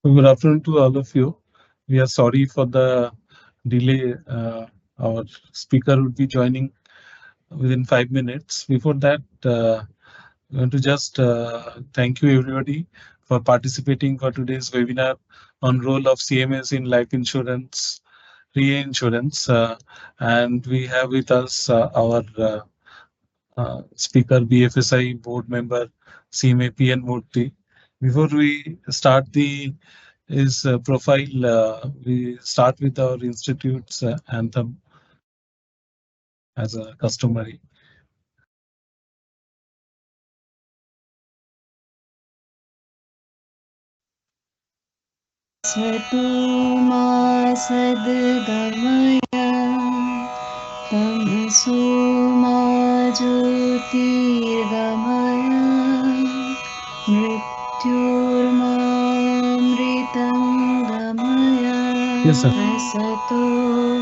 Good afternoon to all of you. We are sorry for the delay. Our speaker would be joining within 5 minutes. Before that, I want to just thank you everybody for participating for today's webinar on role of CMAs in life insurance, reinsurance. And we have with us our speaker, BFSI board member, CMA PN Murthy. Before we start the his profile, we start with our institute's anthem as a customary. सतो मा सद्गमय तमसो मा ज्योतिर्गमय मृत्युर्मामृतं गमय Yes, sir. असतो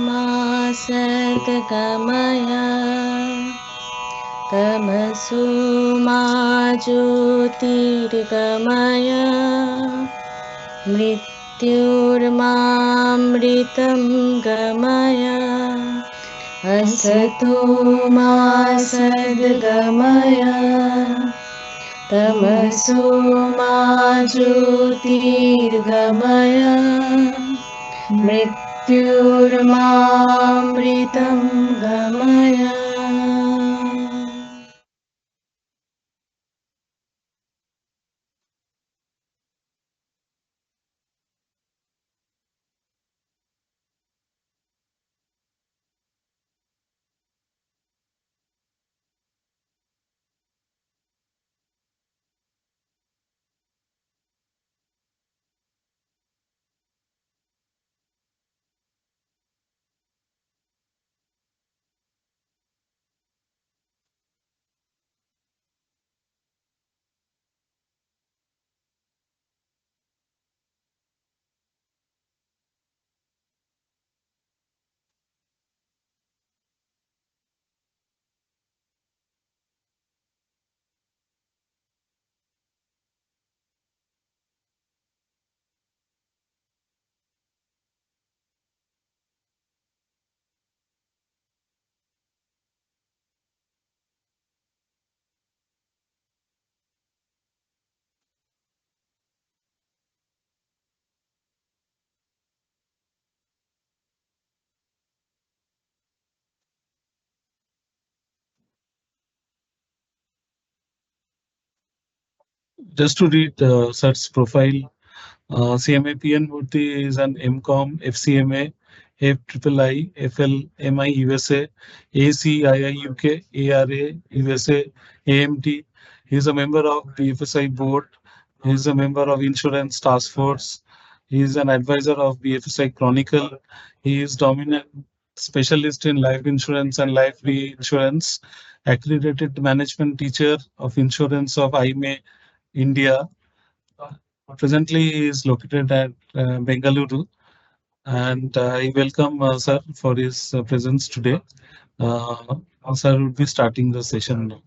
मा सद्गमय तमसो मा ज्योतिर्गमय मृत्युर्मामृतं गमय असतो मा सद्गमय तमसो मा ज्योतिर्गमय मृत्युर्मामृतं गमय. Just to read sir's profile, CMA PN Murthy is an MCOM, FCMA, FIII, FLMI USA, ACII UK, ARA USA, AMT. He is a member of BFSI board. He is a member of Insurance Task Force. He is an advisor of BFSI Chronicle. He is dominant specialist in life insurance and life reinsurance, accredited management teacher of insurance of IMA India. Presently, he is located at Bengaluru, and I welcome sir for his presence today. Uh, Sir will be starting the session now.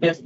Yes.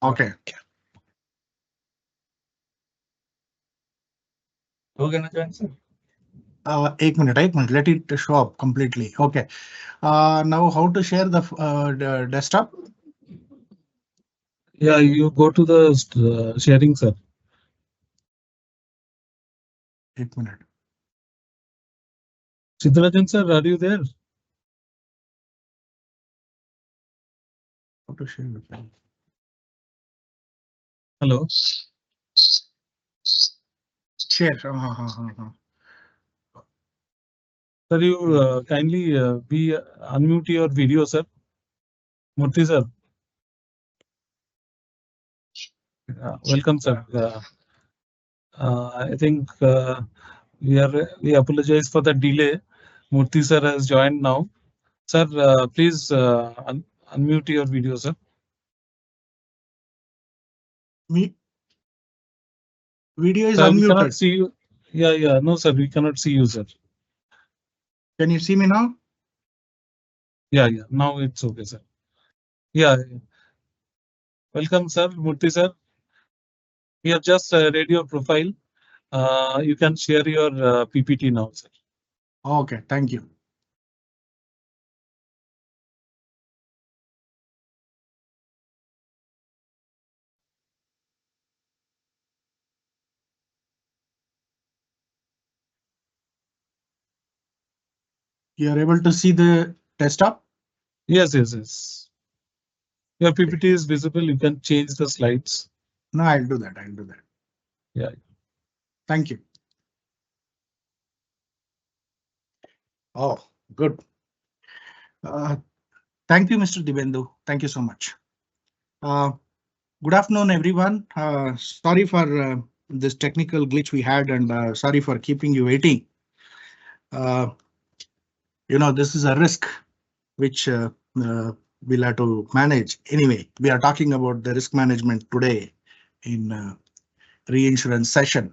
Okay. Okay, Najan, sir. एक minute. Let it show up completely. Okay. Now how to share the desktop? Yeah, you go to the sharing, sir. एक minute. Siddharajan, sir, are you there? How to share the file? Hello. Share. Sir, you kindly be unmute your video, sir. Murthy, sir. Welcome, sir. I think we apologize for the delay. Murthy, sir, has joined now. Sir, please unmute your video, sir. Me video is Sir, we cannot unmuted. see you. Yeah. No, sir, we cannot see you, sir. Can you see me now? Yeah. Now it's okay, sir. Yeah. Welcome, sir. Murthy, sir. We have just read your profile. You can share your PPT now, sir. Okay. Thank you. You are able to see the desktop? Yes. Your PPT is visible. You can change the slides. No, I'll do that. Yeah. Thank you. Oh, good. Uh, Thank you, Mr. Dibendu. Thank you so much. Uh, Good afternoon, everyone. Sorry for this technical glitch we had, and sorry for keeping you waiting. Uh, this is a risk which we'll have to manage. Anyway, we are talking about the risk management today in reinsurance session.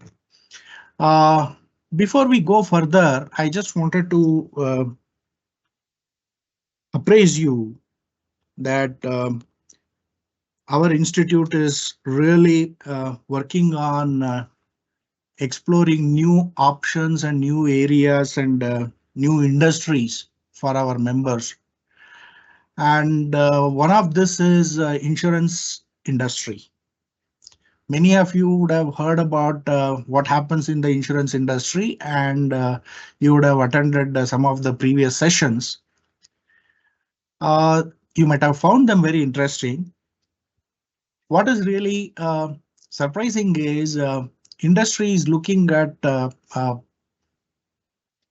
Uh, Before we go further, I just wanted to appraise you that our institute is really working on exploring new options and new areas and new industries for our members. And one of this is insurance industry. Many of you would have heard about what happens in the insurance industry, and you would have attended some of the previous sessions. You might have found them very interesting. What is really surprising is industry is looking at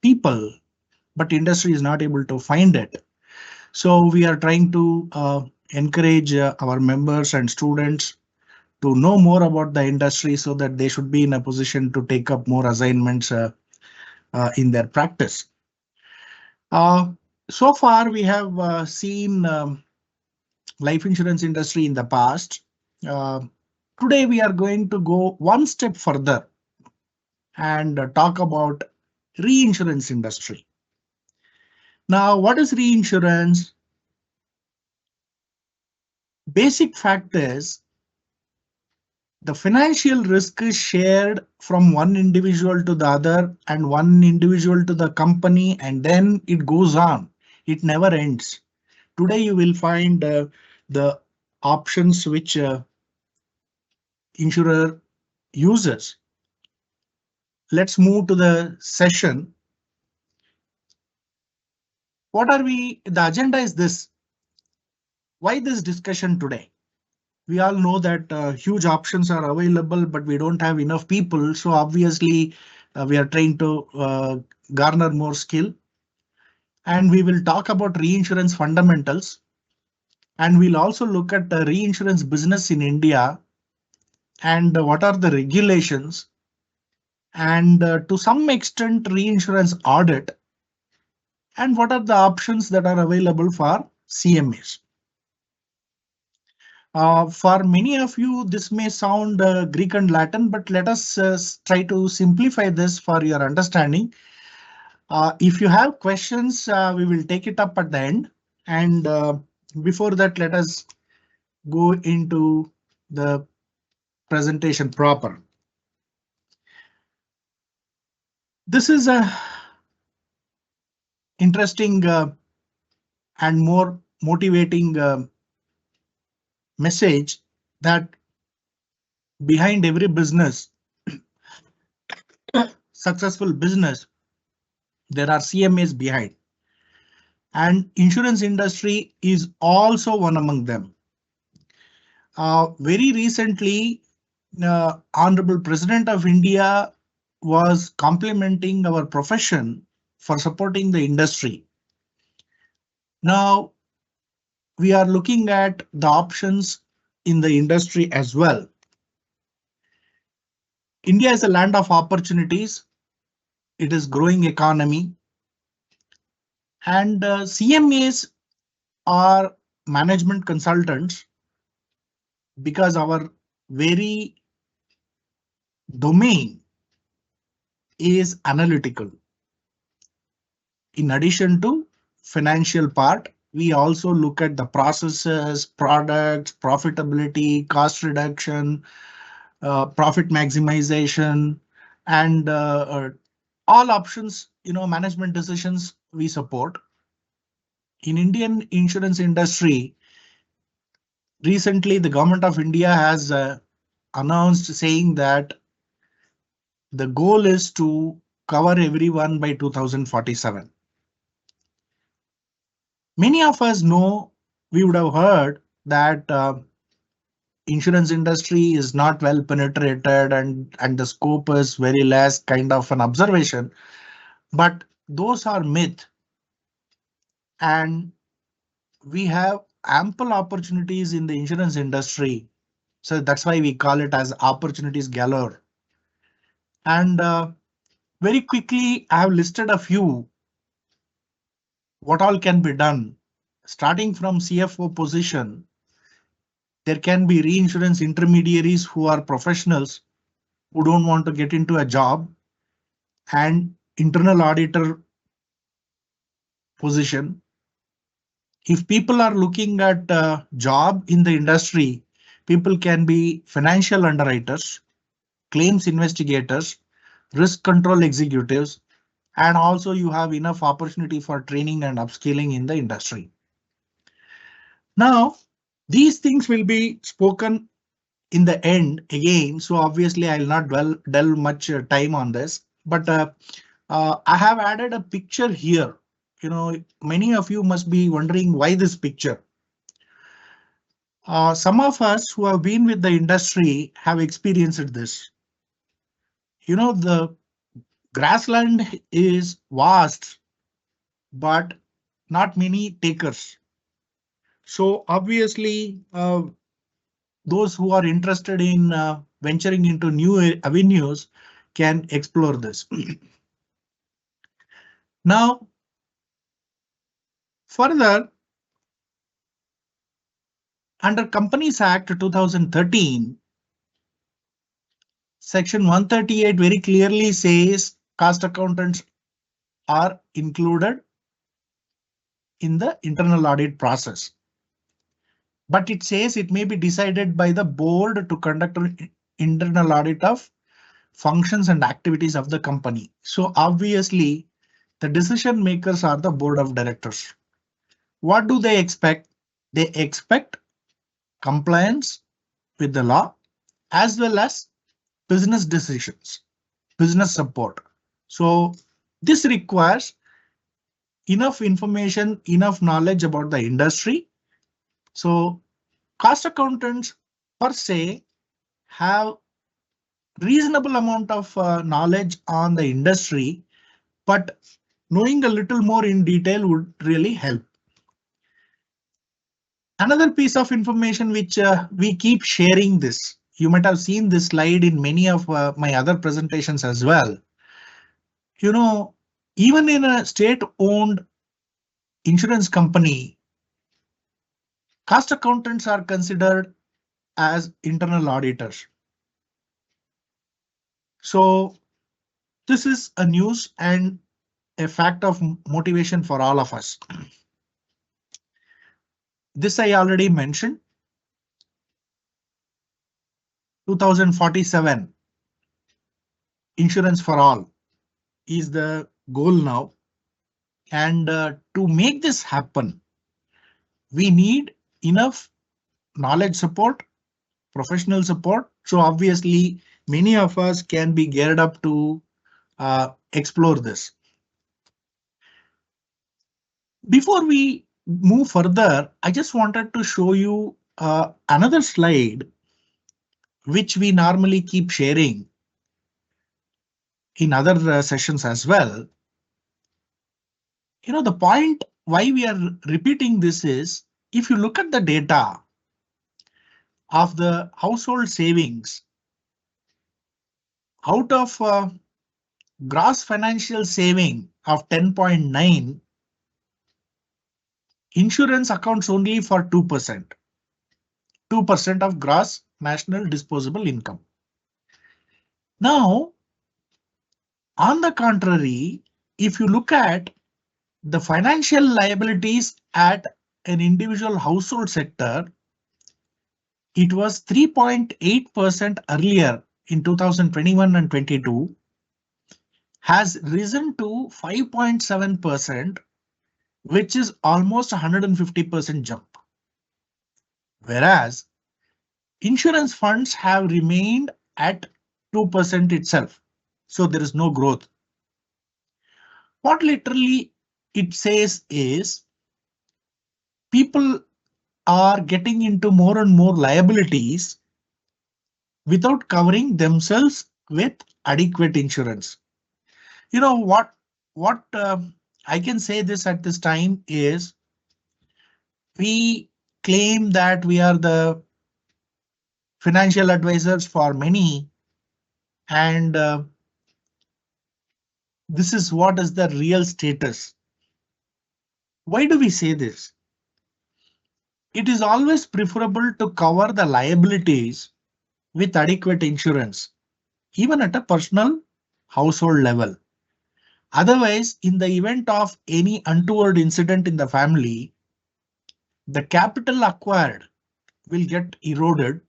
people, but industry is not able to find it. So we are trying to encourage our members and students to know more about the industry so that they should be in a position to take up more assignments in their practice. Uh, so far, we have seen life insurance industry in the past. Uh, Today, we are going to go one step further and talk about reinsurance industry. Now, what is reinsurance? Basic fact is the financial risk is shared from one individual to the other and one individual to the company, and then it goes on. It never ends. Today you will find the options which insurer uses. Let's move to the session. What are we? The agenda is this. Why this discussion today? We all know that huge options are available, but we don't have enough people. So obviously, we are trying to garner more skill. And we will talk about reinsurance fundamentals. And we'll also look at the reinsurance business in India and what are the regulations and to some extent reinsurance audit and what are the options that are available for CMAs. For many of you, this may sound Greek and Latin, but let us try to simplify this for your understanding. If you have questions, we will take it up at the end. And before that, let us go into the presentation proper. This is a interesting and more motivating message that behind every business, successful business, there are CMAs behind, and insurance industry is also one among them. Very recently, Honorable President of India was complimenting our profession for supporting the industry. Now, we are looking at the options in the industry as well. India is a land of opportunities. It is growing economy. And CMAs are management consultants because our very domain is analytical. In addition to financial part, we also look at the processes, products, profitability, cost reduction, profit maximization, and all options, management decisions we support. In Indian insurance industry, recently the government of India has announced saying that the goal is to cover everyone by 2047. Many of us know, we would have heard that insurance industry is not well penetrated and the scope is very less, kind of an observation. But those are myth. and we have ample opportunities in the insurance industry. So that's why we call it as opportunities galore. And very quickly, I have listed a few what all can be done. Starting from CFO position, there can be reinsurance intermediaries who are professionals who don't want to get into a job, and internal auditor position. If people are looking at a job in the industry, people can be financial underwriters, claims investigators, risk control executives, and also you have enough opportunity for training and upskilling in the industry. Now, these things will be spoken in the end again, so obviously I'll not delve much time on this, but I have added a picture here. Many of you must be wondering why this picture. Some of us who have been with the industry have experienced this. The grassland is vast, but not many takers. So obviously, those who are interested in venturing into new avenues can explore this. Now, further, under Companies Act 2013, Section 138 very clearly says cost accountants are included in the internal audit process. But it says it may be decided by the board to conduct an internal audit of functions and activities of the company. So obviously, the decision makers are the board of directors. What do they expect? They expect compliance with the law as well as business decisions, business support. So this requires enough information, enough knowledge about the industry. So cost accountants per se have reasonable amount of knowledge on the industry, but knowing a little more in detail would really help. Another piece of information which we keep sharing this, you might have seen this slide in many of my other presentations as well. Even in a state-owned insurance company, cost accountants are considered as internal auditors. So this is a news and a fact of motivation for all of us. This I already mentioned. 2047 insurance for all is the goal now. And to make this happen, we need enough knowledge support, professional support. So obviously, many of us can be geared up to explore this. Before we move further, I just wanted to show you another slide which we normally keep sharing in other sessions as well. The point why we are repeating this is, if you look at the data of the household savings, out of gross financial saving of 10.9, insurance accounts only for 2%. 2% of gross national disposable income. Now, on the contrary, if you look at the financial liabilities at an individual household sector, it was 3.8% earlier in 2021 and 22, has risen to 5.7%, which is almost 150% jump. Whereas insurance funds have remained at 2% itself. So there is no growth. What literally it says is people are getting into more and more liabilities without covering themselves with adequate insurance. What I can say this at this time is we claim that we are the financial advisors for many, and this is what is the real status. Why do we say this? It is always preferable to cover the liabilities with adequate insurance, even at a personal household level. Otherwise, in the event of any untoward incident in the family, the capital acquired will get eroded,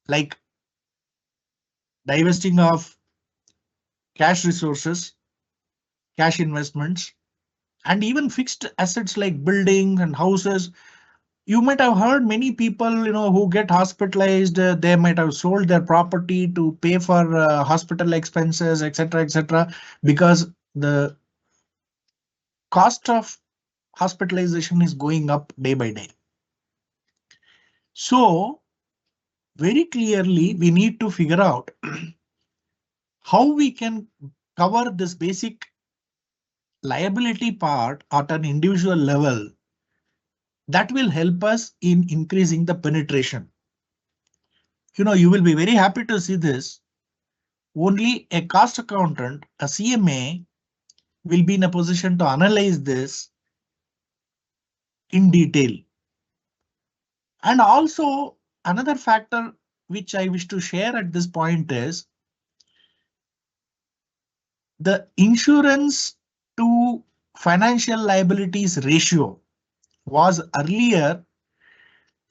like divesting of cash resources, cash investments, and even fixed assets like buildings and houses. You might have heard many people, who get hospitalized, they might have sold their property to pay for hospital expenses, etc., etc., because the cost of hospitalization is going up day by day. So very clearly, we need to figure out how we can cover this basic liability part at an individual level that will help us in increasing the penetration. You will be very happy to see this. Only a cost accountant, a CMA, will be in a position to analyze this in detail. And also another factor which I wish to share at this point is the insurance to financial liabilities ratio was earlier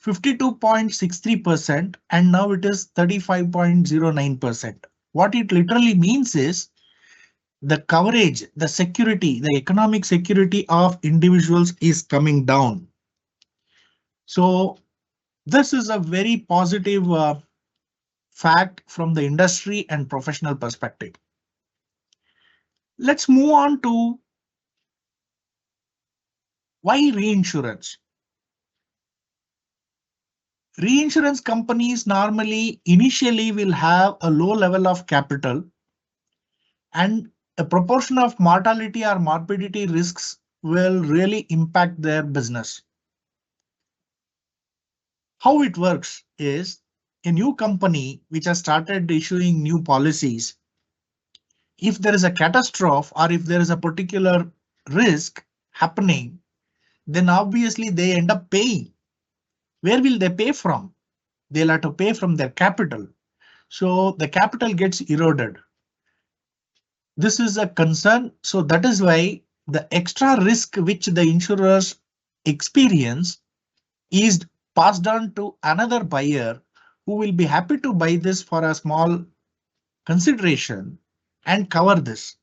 52.63% and now it is 35.09%. What it literally means is the coverage, the security, the economic security of individuals is coming down. So this is a very positive fact from the industry and professional perspective. Let's move on to why reinsurance. Reinsurance companies normally initially will have a low level of capital and a proportion of mortality or morbidity risks will really impact their business. How it works is a new company which has started issuing new policies. If there is a catastrophe or if there is a particular risk happening, then obviously they end up paying. Where will they pay from? They'll have to pay from their capital. So the capital gets eroded. This is a concern. So that is why the extra risk which the insurers experience is passed on to another buyer who will be happy to buy this for a small consideration and cover this.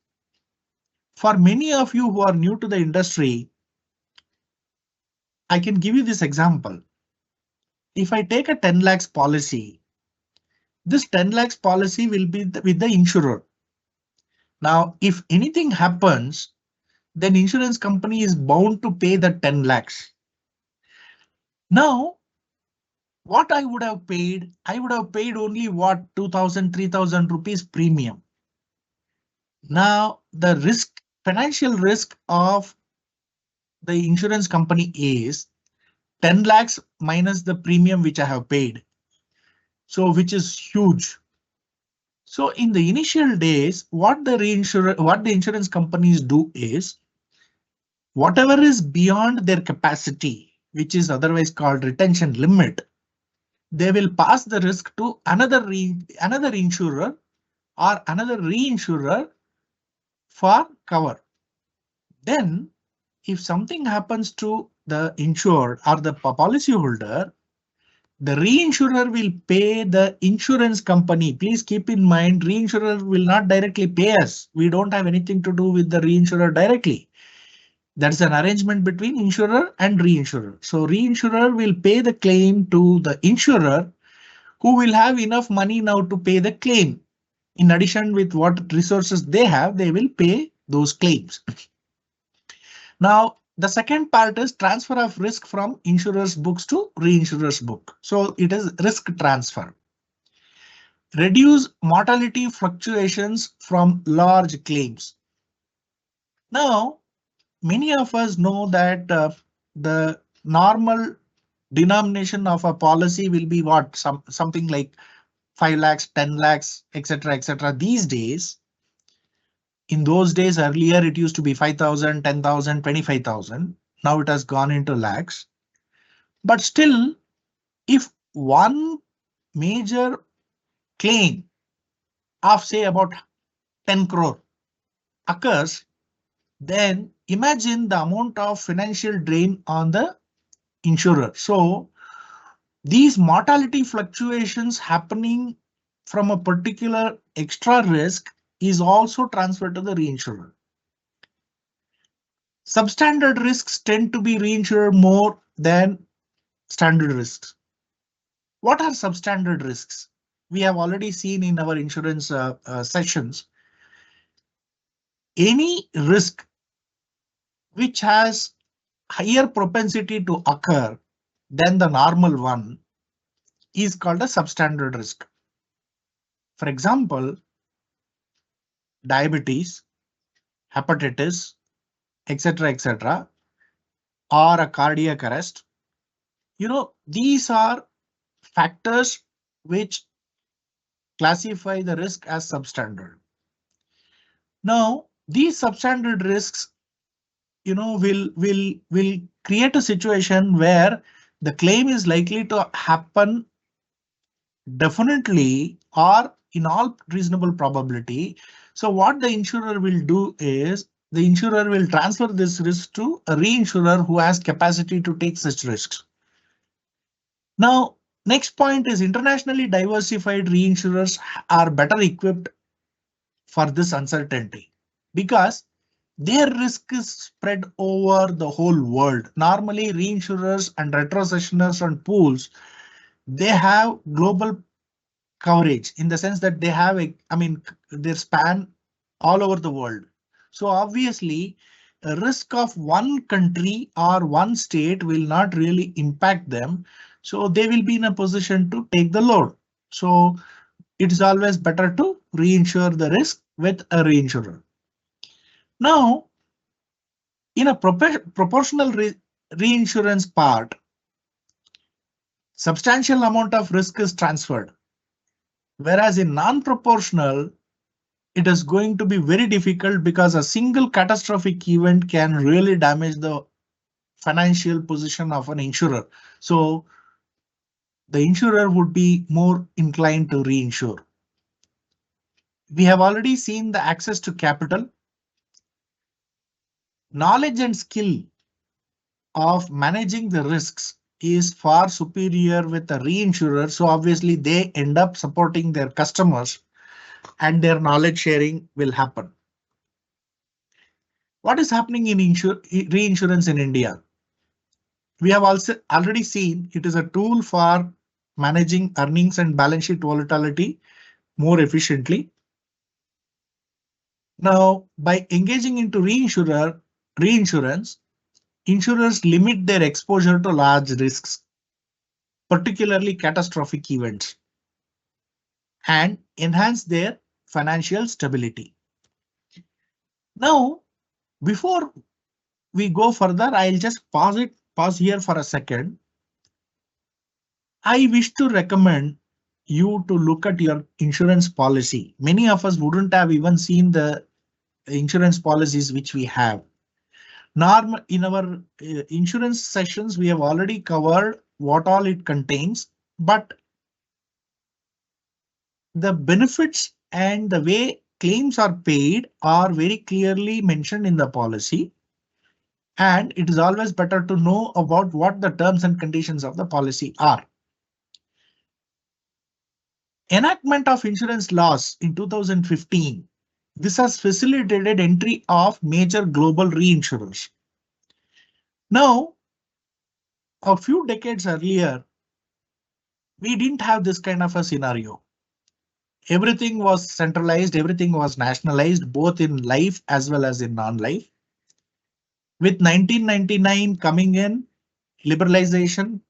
For many of you who are new to the industry, I can give you this example. If I take a 10 lakhs policy, this 10 lakhs policy will be with the insurer. Now, if anything happens, then insurance company is bound to pay the 10 lakhs. Now, what I would have paid only what 2,000, 3,000 rupees premium. Now, the financial risk of the insurance company is 10 lakhs minus the premium which I have paid. So which is huge. So in the initial days, what the insurance companies do is whatever is beyond their capacity, which is otherwise called retention limit, they will pass the risk to another insurer or another reinsurer for cover. Then if something happens to the insured or the policyholder, the reinsurer will pay the insurance company. Please keep in mind, reinsurer will not directly pay us. We don't have anything to do with the reinsurer directly. That's an arrangement between insurer and reinsurer. So reinsurer will pay the claim to the insurer who will have enough money now to pay the claim. In addition with what resources they have, they will pay those claims. Now, the second part is transfer of risk from insurer's books to reinsurer's book. So it is risk transfer. Reduce mortality fluctuations from large claims. Now, many of us know that the normal denomination of a policy will be what? Something like 5 lakhs, 10 lakhs, etc. etc. These days, in those days earlier, it used to be 5,000, 10,000, 25,000. Now it has gone into lakhs. But still, if one major claim of say about 10 crore occurs, then imagine the amount of financial drain on the insurer. So these mortality fluctuations happening from a particular extra risk is also transferred to the reinsurer. Substandard risks tend to be reinsured more than standard risks. What are substandard risks? We have already seen in our insurance sessions. Any risk which has higher propensity to occur than the normal one is called a substandard risk. For example, diabetes, hepatitis, etc., etc., or a cardiac arrest. These are factors which classify the risk as substandard. Now, these substandard risks, will create a situation where the claim is likely to happen definitely or in all reasonable probability. So what the insurer will do is the insurer will transfer this risk to a reinsurer who has capacity to take such risks. Now, next point is internationally diversified reinsurers are better equipped for this uncertainty because their risk is spread over the whole world. Normally, reinsurers and retrocessioners and pools, they have global coverage in the sense that they have their span all over the world. So obviously, a risk of one country or one state will not really impact them. So they will be in a position to take the load. So it is always better to reinsure the risk with a reinsurer. Now, in a proportional reinsurance part, substantial amount of risk is transferred. Whereas in non-proportional, it is going to be very difficult because a single catastrophic event can really damage the financial position of an insurer. So the insurer would be more inclined to reinsure. We have already seen the access to capital. Knowledge and skill of managing the risks is far superior with a reinsurer. So obviously they end up supporting their customers and their knowledge sharing will happen. What is happening in reinsurance in India? We have also already seen it is a tool for managing earnings and balance sheet volatility more efficiently. Now, by engaging into reinsurance, insurers limit their exposure to large risks, particularly catastrophic events, and enhance their financial stability. Now, before we go further, I'll just pause here for a second. I wish to recommend you to look at your insurance policy. Many of us wouldn't have even seen the insurance policies which we have. In our insurance sessions, we have already covered what all it contains, but the benefits and the way claims are paid are very clearly mentioned in the policy. And it is always better to know about what the terms and conditions of the policy are. Enactment of insurance laws in 2015. This has facilitated entry of major global reinsurers. Now, a few decades earlier, we didn't have this kind of a scenario. Everything was centralized, everything was nationalized, both in life as well as in non-life. With 1999 coming in, liberalization,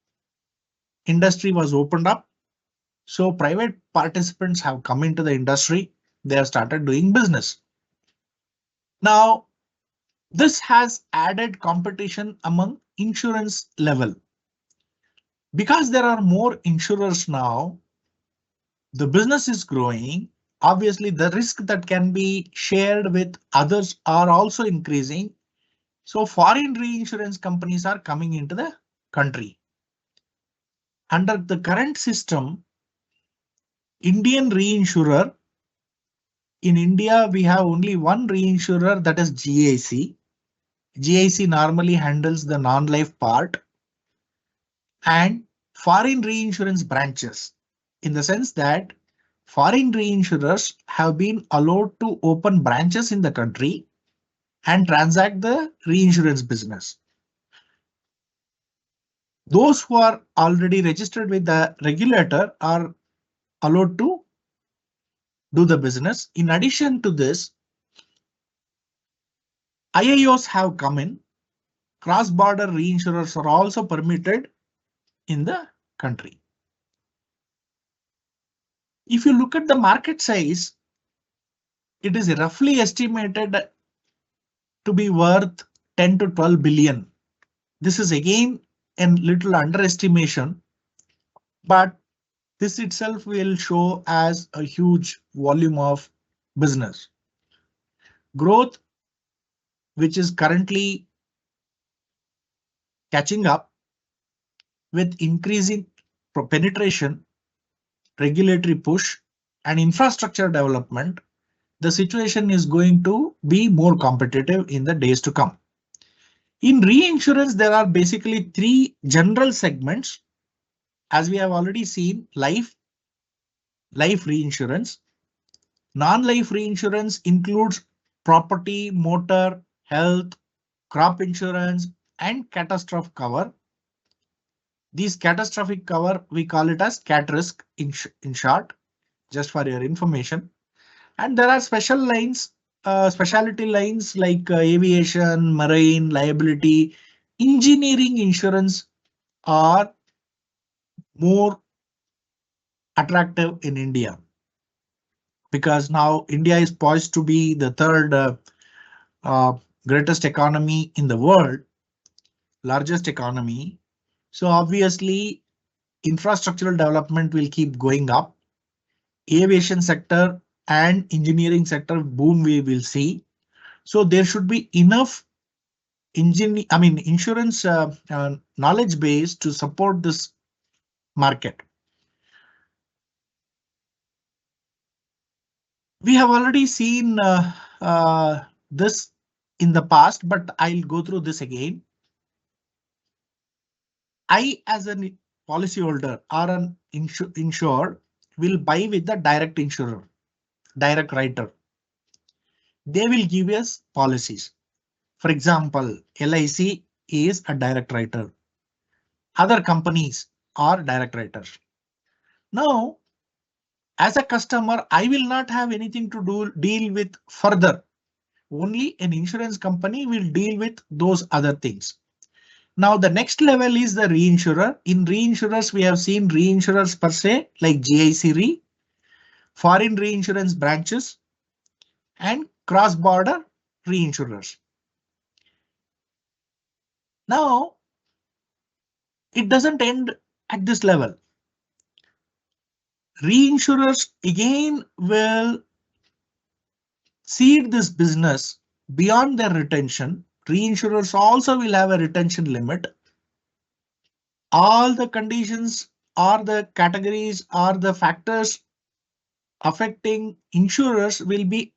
industry was opened up. So private participants have come into the industry. They have started doing business. Now, This has added competition among insurance level. Because there are more insurers now, the business is growing. Obviously, the risk that can be shared with others are also increasing. So foreign reinsurance companies are coming into the country. Under the current system, Indian reinsurer, in India, we have only one reinsurer, that is GIC. GIC normally handles the non-life part, and foreign reinsurance branches, in the sense that foreign reinsurers have been allowed to open branches in the country and transact the reinsurance business. Those who are already registered with the regulator are allowed to do the business. In addition to this, IIOs have come in. Cross-border reinsurers are also permitted in the country. If you look at the market size, it is roughly estimated to be worth 10 to 12 billion. This is again a little underestimation, but this itself will show as a huge volume of business. Growth, which is currently catching up with increasing penetration, regulatory push, and infrastructure development, the situation is going to be more competitive in the days to come. In reinsurance, there are basically three general segments. As we have already seen, life reinsurance. Non-life reinsurance includes property, motor, health, crop insurance, and catastrophe cover. These catastrophic cover, we call it as cat risk in short, just for your information. And there are special lines, specialty lines like aviation, marine, liability, engineering insurance are more attractive in India, because now India is poised to be the third greatest economy in the world, largest economy. So obviously, infrastructural development will keep going up. Aviation sector and engineering sector boom we will see. So there should be enough insurance knowledge base to support this market. We have already seen this in the past, but I'll go through this again. I, as a policyholder or an insured, will buy with the direct insurer, direct writer. They will give us policies. For example, LIC is a direct writer. Other companies are direct writers. Now, as a customer, I will not have anything to deal with further. Only an insurance company will deal with those other things. Now, the next level is the reinsurer. In reinsurers, we have seen reinsurers per se, like GIC Re, foreign reinsurance branches, and cross-border reinsurers. Now, it doesn't end at this level. Reinsurers again will seed this business beyond their retention. Reinsurers also will have a retention limit. All the conditions or the categories or the factors affecting insurers will be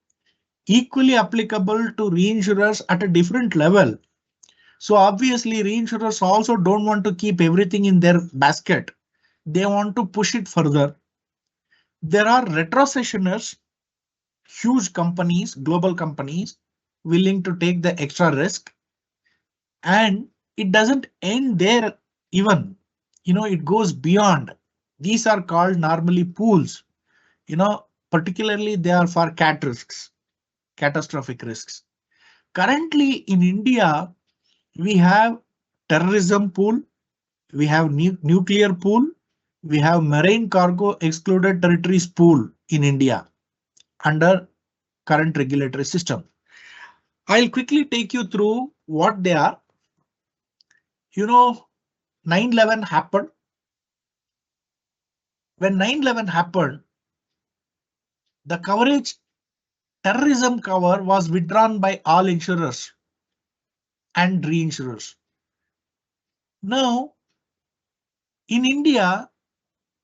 equally applicable to reinsurers at a different level. So obviously, reinsurers also don't want to keep everything in their basket. They want to push it further. There are retrocessioners, huge companies, global companies, willing to take the extra risk. And it doesn't end there even. It goes beyond. These are called normally pools. Particularly they are for cat risks, catastrophic risks. Currently in India, we have terrorism pool, we have nuclear pool, we have marine cargo excluded territories pool in India under current regulatory system. I'll quickly take you through what they are. You know, 9/11 happened. When 9/11 happened, the coverage, terrorism cover, was withdrawn by all insurers and reinsurers. Now, in India,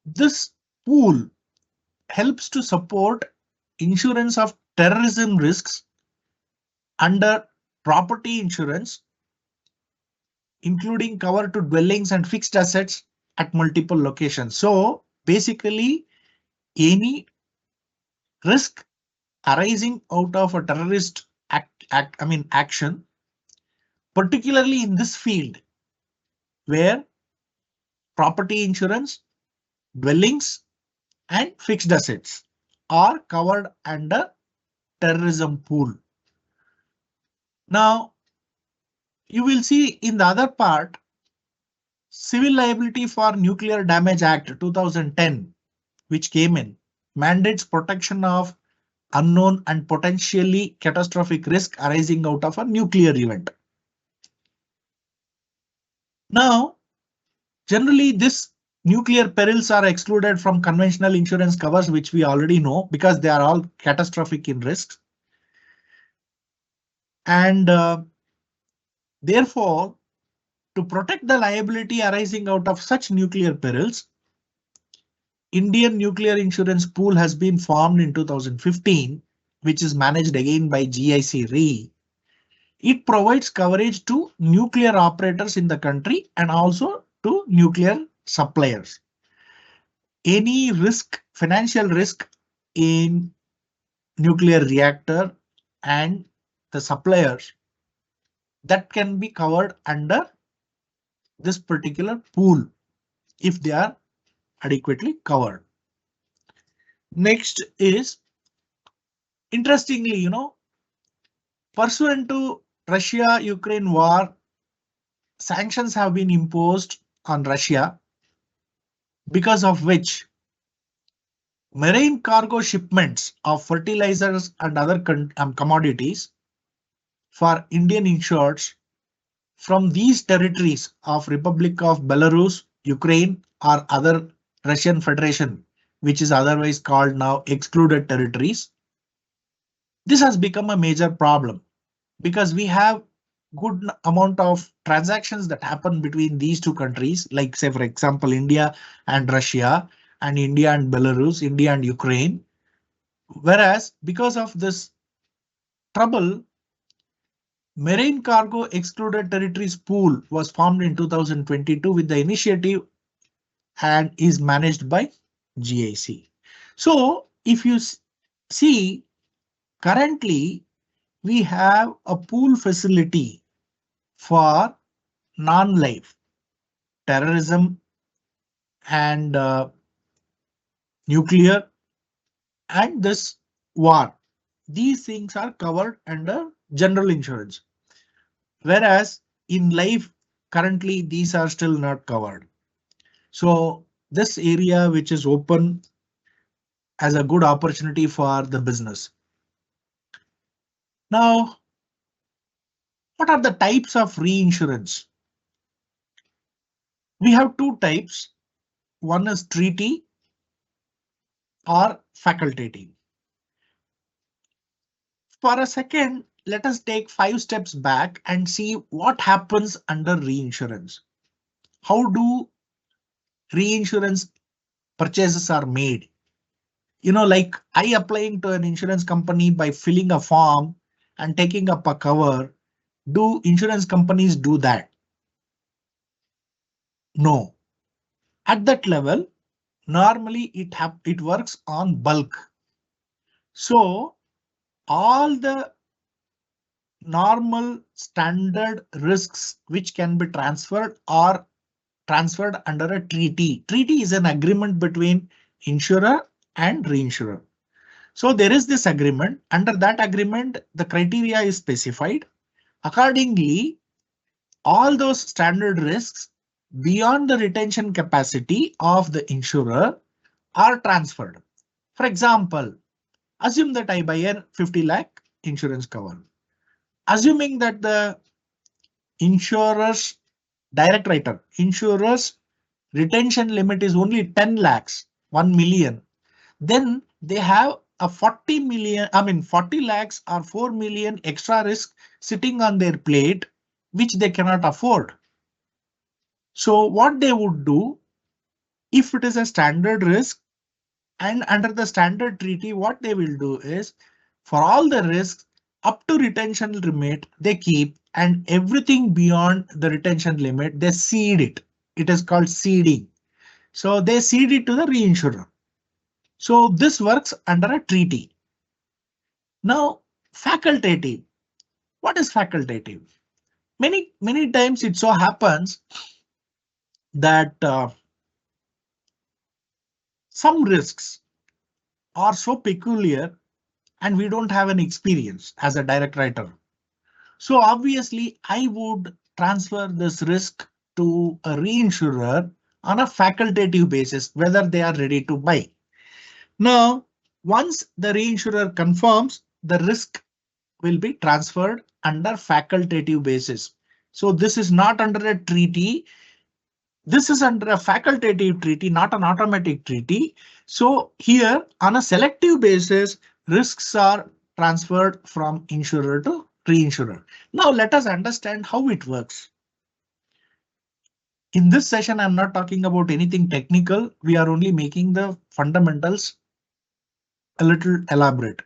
this pool helps to support insurance of terrorism risks under property insurance, including cover to dwellings and fixed assets at multiple locations. So basically, any risk arising out of a terrorist action, particularly in this field where property insurance, dwellings, and fixed assets are covered under terrorism pool. Now, you will see in the other part, Civil Liability for Nuclear Damage Act 2010, which came in, mandates protection of unknown and potentially catastrophic risk arising out of a nuclear event. Now, generally, this nuclear perils are excluded from conventional insurance covers, which we already know because they are all catastrophic in risk. And therefore, to protect the liability arising out of such nuclear perils, Indian Nuclear Insurance Pool has been formed in 2015, which is managed again by GIC Re. It provides coverage to nuclear operators in the country and also to nuclear suppliers. Any risk, financial risk in nuclear reactor and the suppliers, that can be covered under this particular pool if they are adequately covered. Next is, interestingly, pursuant to Russia-Ukraine war, sanctions have been imposed on Russia, because of which marine cargo shipments of fertilizers and other commodities for Indian insureds from these territories of Republic of Belarus, Ukraine, or other Russian Federation, which is otherwise called now excluded territories. This has become a major problem because we have good amount of transactions that happen between these two countries, like say for example India and Russia, and India and Belarus, India and Ukraine. Whereas because of this trouble, Marine Cargo Excluded Territories Pool was formed in 2022 with the initiative and is managed by GIC. So if you see, currently we have a pool facility for non-life, terrorism, and nuclear, and this war. These things are covered under general insurance, whereas in life currently these are still not covered. So this area which is open as a good opportunity for the business. Now, what are the types of reinsurance? We have two types. One is treaty or facultative. For a second, let us take 5 steps back and see what happens under reinsurance. How do reinsurance purchases are made? Like I applying to an insurance company by filling a form and taking up a cover. Do insurance companies do that? No. At that level, normally it works on bulk. So all the normal standard risks which can be transferred are transferred under a treaty. Treaty is an agreement between insurer and reinsurer. So there is this agreement. Under that agreement, the criteria is specified. Accordingly, all those standard risks beyond the retention capacity of the insurer are transferred. For example, assume that I buy a 50 lakh insurance cover. assuming that the insurer's insurer's retention limit is only 10 lakhs, 1 million, then they have a 40 million, 40 lakhs or 4 million extra risk sitting on their plate, which they cannot afford. So what they would do, if it is a standard risk and under the standard treaty, what they will do is for all the risks up to retention limit, they keep, and everything beyond the retention limit, they cede it. It is called ceding. So they cede it to the reinsurer. So this works under a treaty. Now, facultative. What is facultative? Many times it so happens that some risks are so peculiar and we don't have an experience as a direct writer. So obviously I would transfer this risk to a reinsurer on a facultative basis, whether they are ready to buy. Now, once the reinsurer confirms, the risk will be transferred under facultative basis. So this is not under a treaty. This is under a facultative treaty, not an automatic treaty. So here on a selective basis, risks are transferred from insurer to reinsurer. Now let us understand how it works. In this session, I'm not talking about anything technical. We are only making the fundamentals a little elaborate.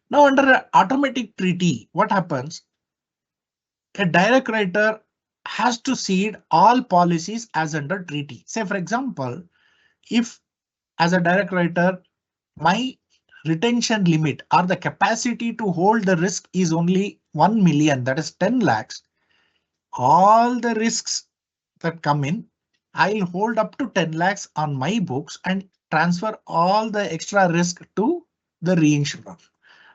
Now under an automatic treaty, what happens? A direct writer has to cede all policies as under treaty. Say for example, if as a direct writer, my retention limit or the capacity to hold the risk is only 1 million, that is 10 lakhs. All the risks that come in, I'll hold up to 10 lakhs on my books and transfer all the extra risk to the reinsurer.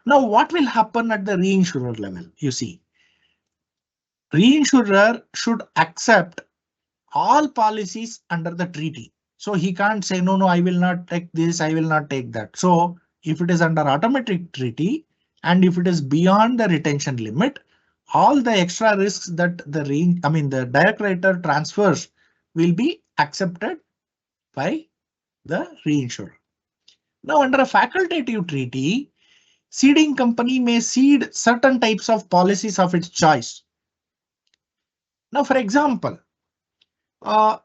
Now, what will happen at the reinsurer level? You see, reinsurer should accept all policies under the treaty. So he can't say, no, I will not take this, I will not take that. So if it is under automatic treaty and if it is beyond the retention limit, all the extra risks that the direct writer transfers will be accepted by the reinsurer. Now under a facultative treaty, ceding company may cede certain types of policies of its choice. Now, for example,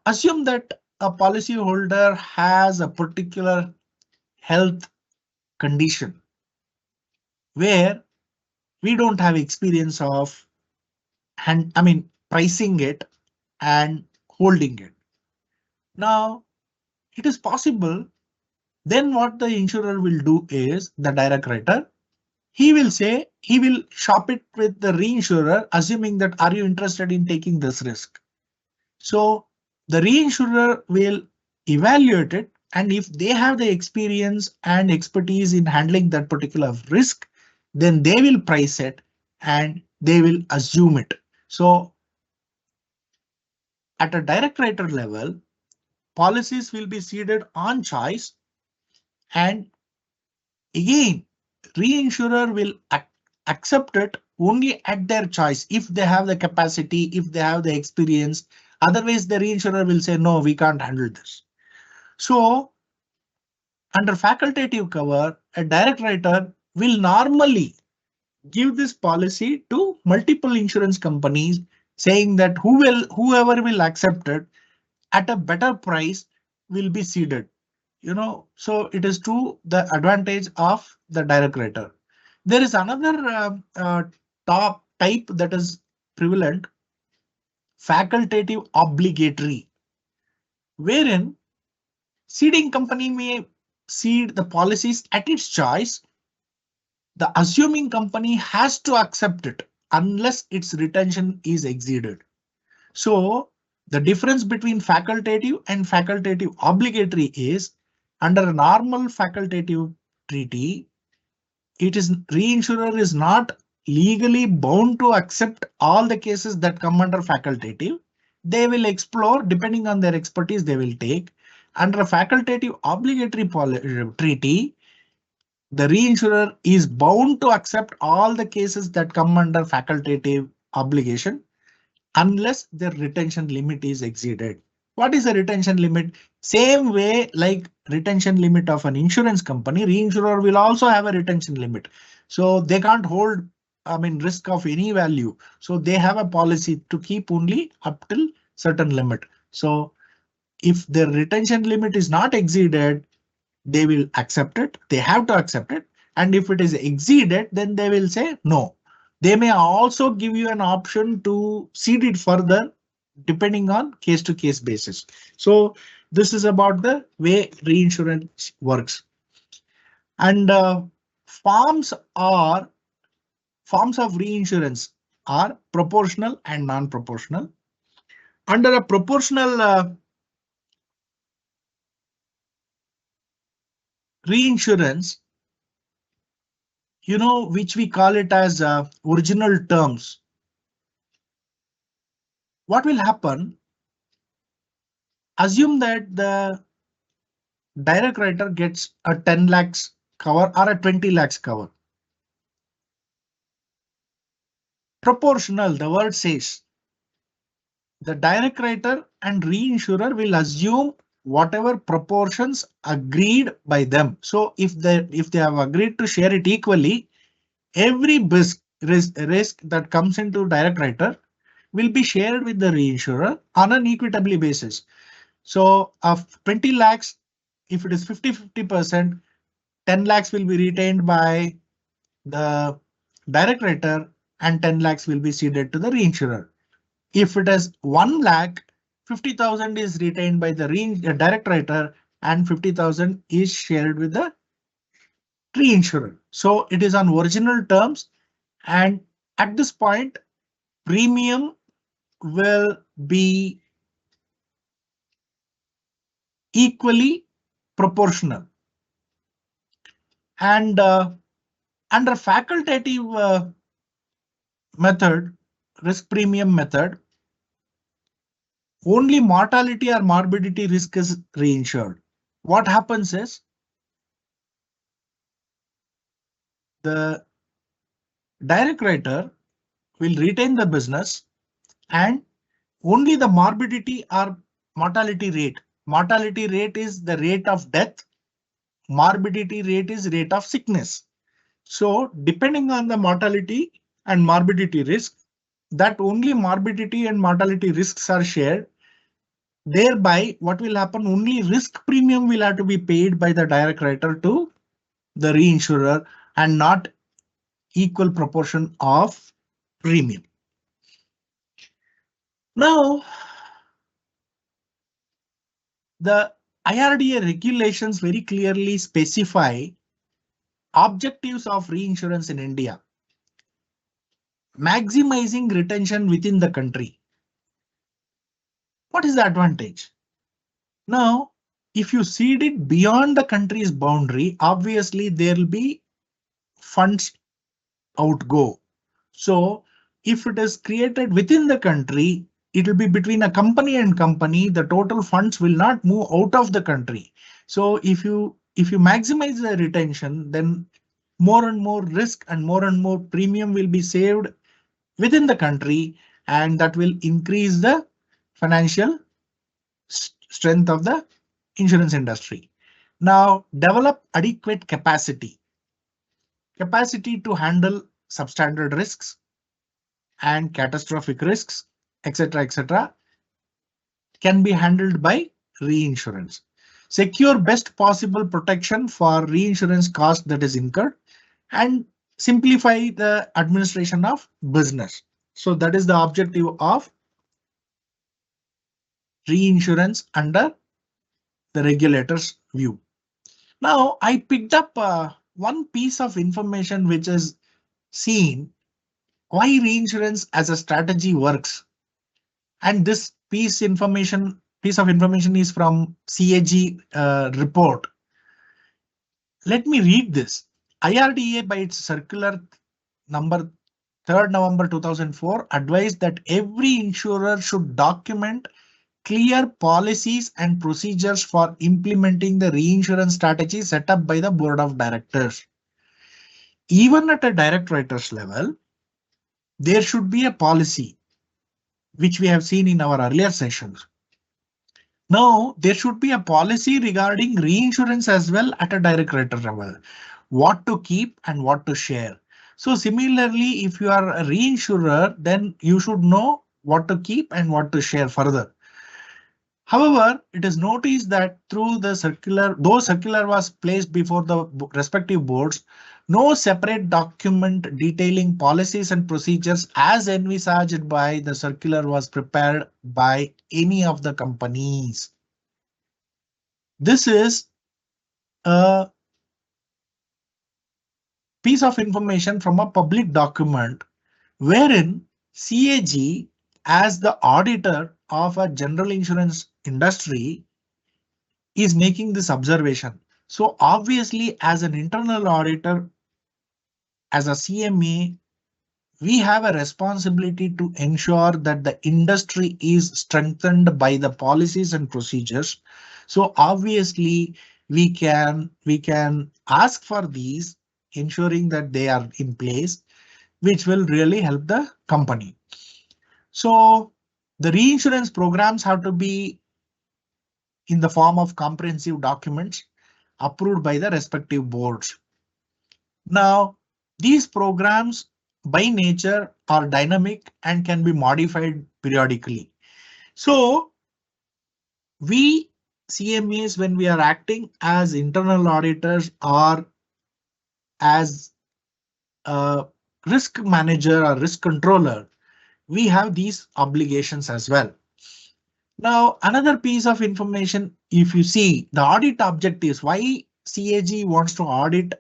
assume that a policyholder has a particular health condition where we don't have experience of pricing it and holding it. Now, it is possible. Then what the insurer will do is the direct writer. He will say he will shop it with the reinsurer, assuming that are you interested in taking this risk? So the reinsurer will evaluate it, and if they have the experience and expertise in handling that particular risk, then they will price it and they will assume it. So at a direct writer level, policies will be ceded on choice, and again, reinsurer will accept it only at their choice if they have the capacity, if they have the experience. Otherwise, the reinsurer will say, no, we can't handle this. So under facultative cover, a direct writer will normally give this policy to multiple insurance companies, saying that whoever will accept it at a better price will be ceded. So it is to the advantage of the direct writer. There is another top type that is prevalent, facultative obligatory, wherein ceding company may cede the policies at its choice. The assuming company has to accept it unless its retention is exceeded. So the difference between facultative and facultative obligatory is under a normal facultative treaty, reinsurer is not legally bound to accept all the cases that come under facultative. They will explore depending on their expertise they will take. Under a facultative obligatory treaty, the reinsurer is bound to accept all the cases that come under facultative obligation unless their retention limit is exceeded. What is the retention limit? Same way like retention limit of an insurance company, reinsurer will also have a retention limit. So they can't hold, I mean, risk of any value. So they have a policy to keep only up till certain limit. So if their retention limit is not exceeded, they will accept it. They have to accept it. And if it is exceeded, then they will say no. They may also give you an option to cede it further depending on case to case basis. So this is about the way reinsurance works. And forms of reinsurance are proportional and non-proportional. Under a proportional reinsurance, which we call it as original terms. What will happen? Assume that the direct writer gets a 10 lakhs cover or a 20 lakhs cover. Proportional, the word says, the direct writer and reinsurer will assume whatever proportions agreed by them. So if they have agreed to share it equally, every risk that comes into direct writer will be shared with the reinsurer on an equitably basis. So of 20 lakhs, if it is 50-50%, 10 lakhs will be retained by the direct writer and 10 lakhs will be ceded to the reinsurer. If it is 1 lakh, 50,000 is retained by the direct writer and 50,000 is shared with the reinsurer. So it is on original terms, and at this point, premium will be equally proportional. And under facultative method, risk premium method, only mortality or morbidity risk is reinsured. What happens is the direct writer will retain the business and only the morbidity or mortality rate. Mortality rate is the rate of death. Morbidity rate is rate of sickness. So depending on the mortality and morbidity risk, that only morbidity and mortality risks are shared. Thereby, what will happen? Only risk premium will have to be paid by the direct writer to the reinsurer and not equal proportion of premium. Now, the IRDA regulations very clearly specify objectives of reinsurance in India. Maximizing retention within the country. What is the advantage? Now, if you cede it beyond the country's boundary, obviously there will be funds outgo. So if it is created within the country, it will be between a company and company. The total funds will not move out of the country. So if you maximize the retention, then more and more risk and more premium will be saved within the country, and that will increase the financial strength of the insurance industry. Now, develop adequate capacity to handle substandard risks and catastrophic risks, etc., can be handled by reinsurance. Secure best possible protection for reinsurance cost that is incurred and simplify the administration of business. So that is the objective of reinsurance under the regulator's view. Now, I picked up one piece of information which is seen why reinsurance as a strategy works. And this piece of information is from CAG report. Let me read this. IRDA by its circular number 3rd November 2004 advised that every insurer should document clear policies and procedures for implementing the reinsurance strategy set up by the board of directors. even at a direct writers level, there should be a policy, which we have seen in our earlier sessions. Now, there should be a policy regarding reinsurance as well at a direct writer level, what to keep and what to share. So similarly, if you are a reinsurer, then you should know what to keep and what to share further. However, it is noticed that through the circular, though circular was placed before the respective boards, no separate document detailing policies and procedures as envisaged by the circular was prepared by any of the companies. This is a piece of information from a public document wherein CAG, as the auditor of a general insurance industry, is making this observation. So obviously, as an internal auditor, as a CMA, we have a responsibility to ensure that the industry is strengthened by the policies and procedures. So obviously, we can ask for these, ensuring that they are in place, which will really help the company. So the reinsurance programs have to be in the form of comprehensive documents approved by the respective boards. Now, these programs by nature are dynamic and can be modified periodically. So we CMAs, when we are acting as internal auditors or as a risk manager or risk controller, we have these obligations as well. Now, another piece of information, if you see the audit objectives, why CAG wants to audit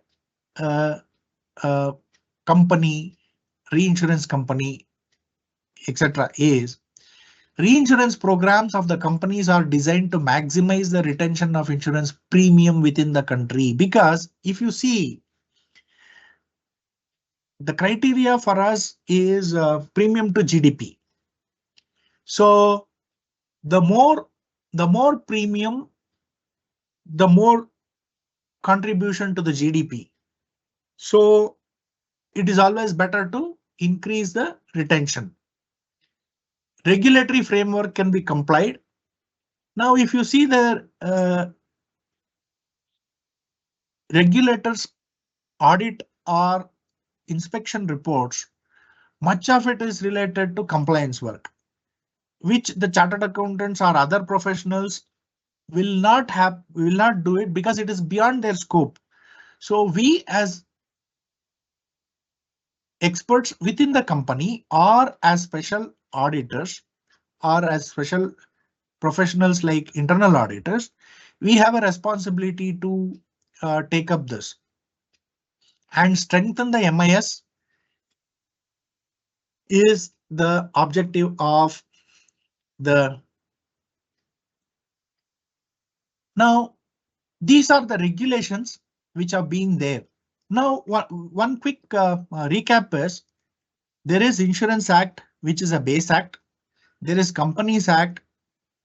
a company, reinsurance company, etc., is reinsurance programs of the companies are designed to maximize the retention of insurance premium within the country. Because if you see, the criteria for us is premium to GDP. So the more premium, the more contribution to the GDP. So it is always better to increase the retention. Regulatory framework can be complied. Now, if you see the regulators audit or inspection reports, much of it is related to compliance work, which the chartered accountants or other professionals will not do it because it is beyond their scope. So we as experts within the company or as special auditors or as special professionals like internal auditors, we have a responsibility to take up this and strengthen the MIS is the objective of the. Now, these are the regulations which have been there. Now, one quick recap is there is Insurance Act, which is a base act. There is Companies Act,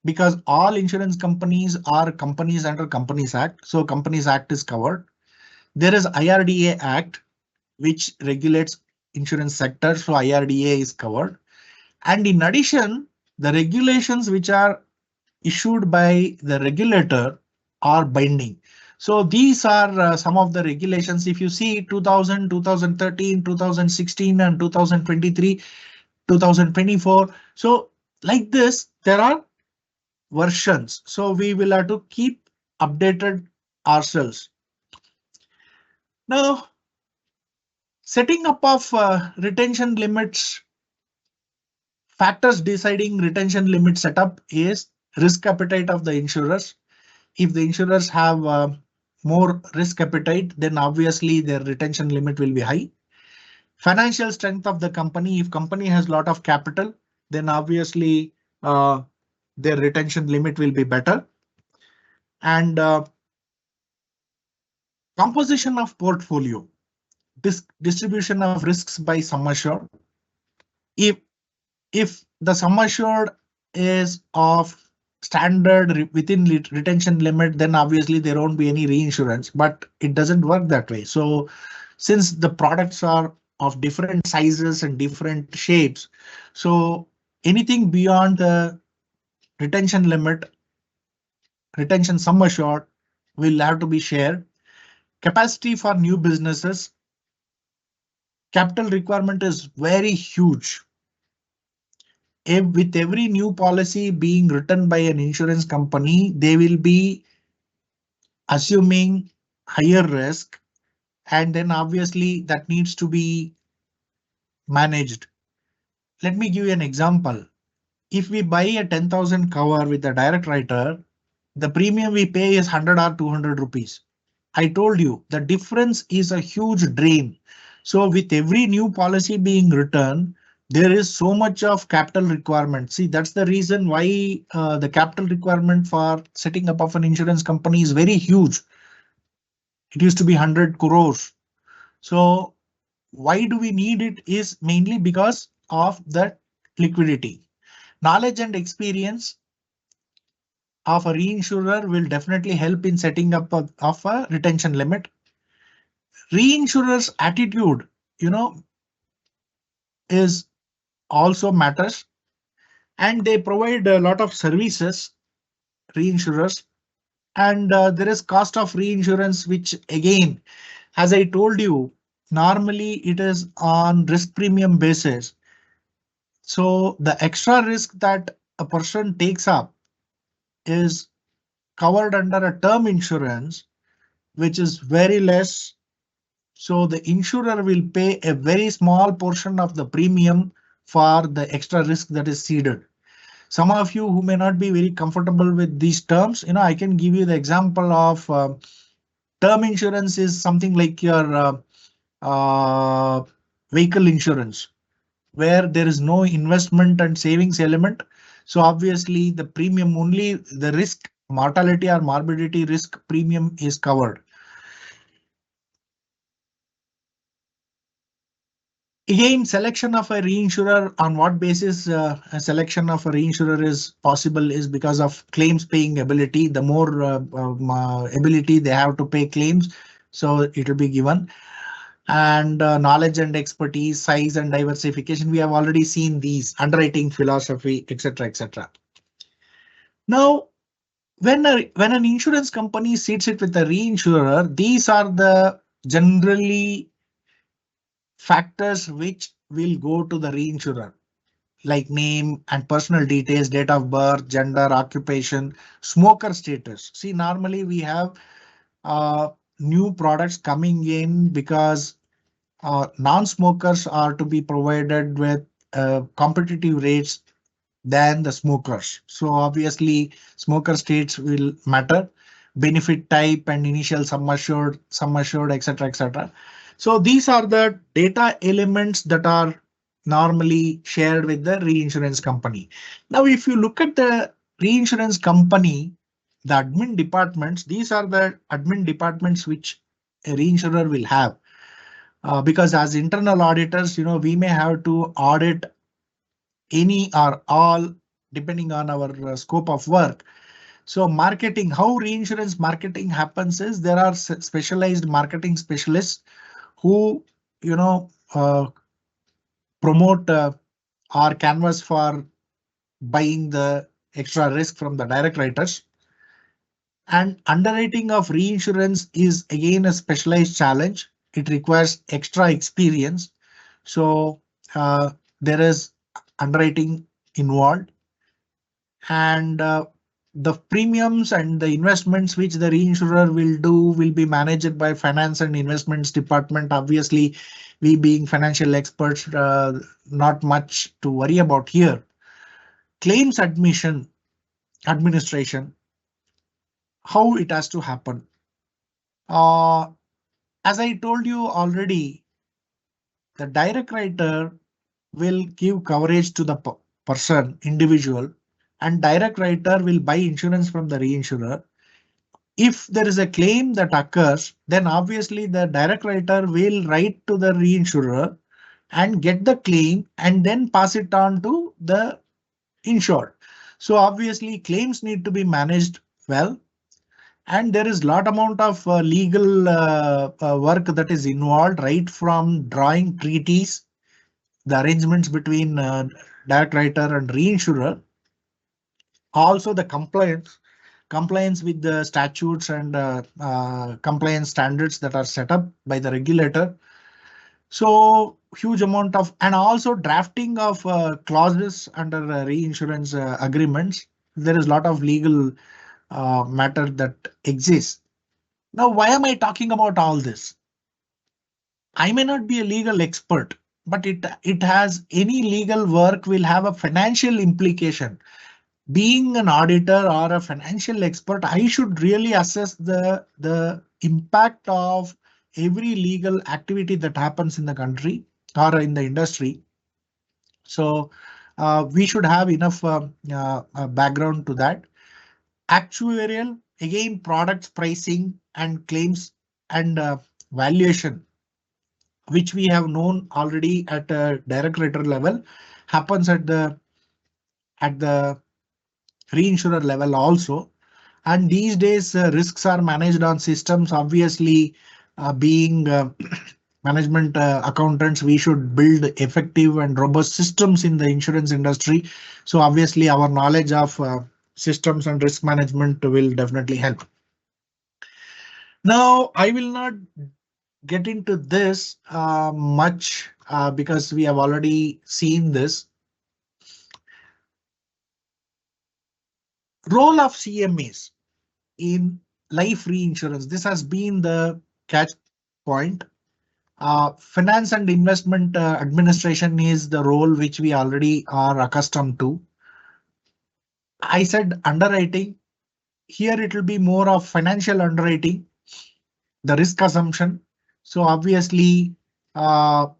because all insurance companies are companies under Companies Act. So Companies Act is covered. There is IRDA Act, which regulates insurance sector. So IRDA is covered. And in addition, the regulations which are issued by the regulator are binding. So these are some of the regulations. If you see 2000, 2013, 2016 and 2023, 2024. So like this, there are versions. So we will have to keep updated ourselves. Now, setting up of retention limits. Factors deciding retention limit setup is risk appetite of the insurers. If the insurers have more risk appetite, then obviously their retention limit will be high. Financial strength of the company. If company has a lot of capital, then obviously their retention limit will be better. And composition of portfolio, distribution of risks by sum assured. If the sum assured is of standard within retention limit, then obviously there won't be any reinsurance, but it doesn't work that way. So since the products are of different sizes and different shapes. So anything beyond the retention limit, retention sum assured, will have to be shared. Capacity for new businesses, capital requirement is very huge. With every new policy being written by an insurance company, they will be assuming higher risk, and then obviously that needs to be managed. Let me give you an example. If we buy a 10,000 cover with a direct writer, the premium we pay is 100 or 200 rupees. I told you the difference is a huge drain. So with every new policy being written, there is so much of capital requirement. See, that's the reason why the capital requirement for setting up of an insurance company is very huge. It used to be 100 crores. So why do we need it is mainly because of that liquidity. Knowledge and experience of a reinsurer will definitely help in setting up of a retention limit. Reinsurer's attitude, is also matters, and they provide a lot of services, reinsurers, and there is cost of reinsurance, which again, as I told you, normally it is on risk premium basis. So the extra risk that a person takes up is covered under a term insurance, which is very less. So the insurer will pay a very small portion of the premium for the extra risk that is ceded. Some of you who may not be very comfortable with these terms, I can give you the example of term insurance is something like your vehicle insurance, where there is no investment and savings element. So obviously the premium, only the risk, mortality or morbidity risk premium is covered. Again, selection of a reinsurer, on what basis a selection of a reinsurer is possible is because of claims paying ability. The more ability they have to pay claims, so it will be given. And knowledge and expertise, size and diversification. We have already seen these, underwriting philosophy, etc., etc. Now, when an insurance company sits it with a reinsurer, these are the generally factors which will go to the reinsurer, like name and personal details, date of birth, gender, occupation, smoker status. See, normally we have new products coming in because non-smokers are to be provided with competitive rates than the smokers. So obviously smoker states will matter, benefit type and initial sum assured, etc., etc. So these are the data elements that are normally shared with the reinsurance company. Now, if you look at the reinsurance company, the admin departments, these are the admin departments which a reinsurer will have. Because as internal auditors, we may have to audit any or all depending on our scope of work. So marketing, how reinsurance marketing happens is there are specialized marketing specialists who, promote or canvas for buying the extra risk from the direct writers. And underwriting of reinsurance is again a specialized challenge. It requires extra experience. So there is underwriting involved, and the premiums and the investments which the reinsurer will do will be managed by finance and investments department. Obviously, we being financial experts, not much to worry about here. Claims administration, how it has to happen. As I told you already, the direct writer will give coverage to the person, individual, and direct writer will buy insurance from the reinsurer. If there is a claim that occurs, then obviously the direct writer will write to the reinsurer and get the claim and then pass it on to the insured. So obviously claims need to be managed well. And there is lot amount of legal work that is involved, right from drawing treaties, the arrangements between direct writer and reinsurer, also the compliance with the statutes and compliance standards that are set up by the regulator. So huge amount of, and also drafting of clauses under reinsurance agreements. There is a lot of legal matter that exists. Now, why am I talking about all this? I may not be a legal expert, but it has, any legal work will have a financial implication. Being an auditor or a financial expert, I should really assess the impact of every legal activity that happens in the country or in the industry. So we should have enough background to that. Actuarial, again, products pricing and claims and valuation, which we have known already at a direct writer level, happens at the reinsurer level also. And these days, risks are managed on systems. Obviously, being management accountants, we should build effective and robust systems in the insurance industry. So obviously, our knowledge of systems and risk management will definitely help. Now, I will not get into this much because we have already seen this. Role of CMAs in life reinsurance. This has been the catch point. Finance and investment administration is the role which we already are accustomed to. I said underwriting. Here it will be more of financial underwriting, the risk assumption. So obviously, more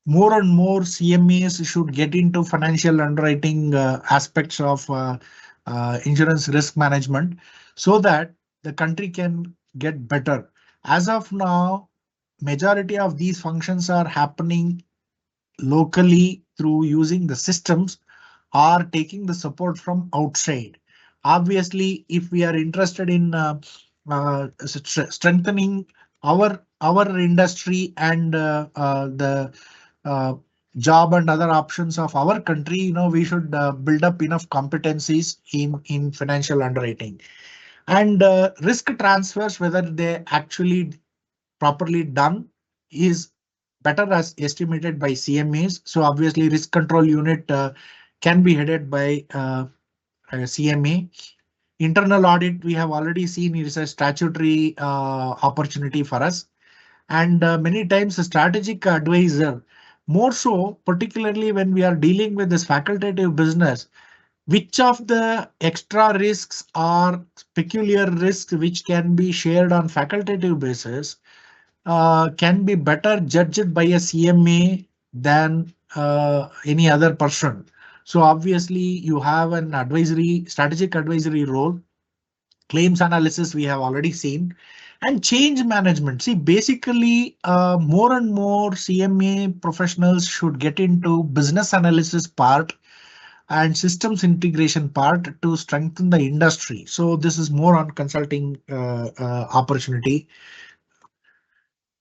and more CMAs should get into financial underwriting aspects of insurance risk management so that the country can get better. As of now, majority of these functions are happening locally through using the systems or taking the support from outside. Obviously, if we are interested in strengthening our industry and the uh, job and other options of our country, we should build up enough competencies in financial underwriting and risk transfers, whether they actually properly done is better as estimated by CMAs. So obviously risk control unit can be headed by a CMA. Internal audit, we have already seen, is a statutory opportunity for us. And many times a strategic advisor, more so, particularly when we are dealing with this facultative business, which of the extra risks or peculiar risks which can be shared on facultative basis can be better judged by a CMA than any other person. So obviously you have an advisory, strategic advisory role. Claims analysis we have already seen, and change management. See, basically more and more CMA professionals should get into business analysis part and systems integration part to strengthen the industry. So this is more on consulting opportunity.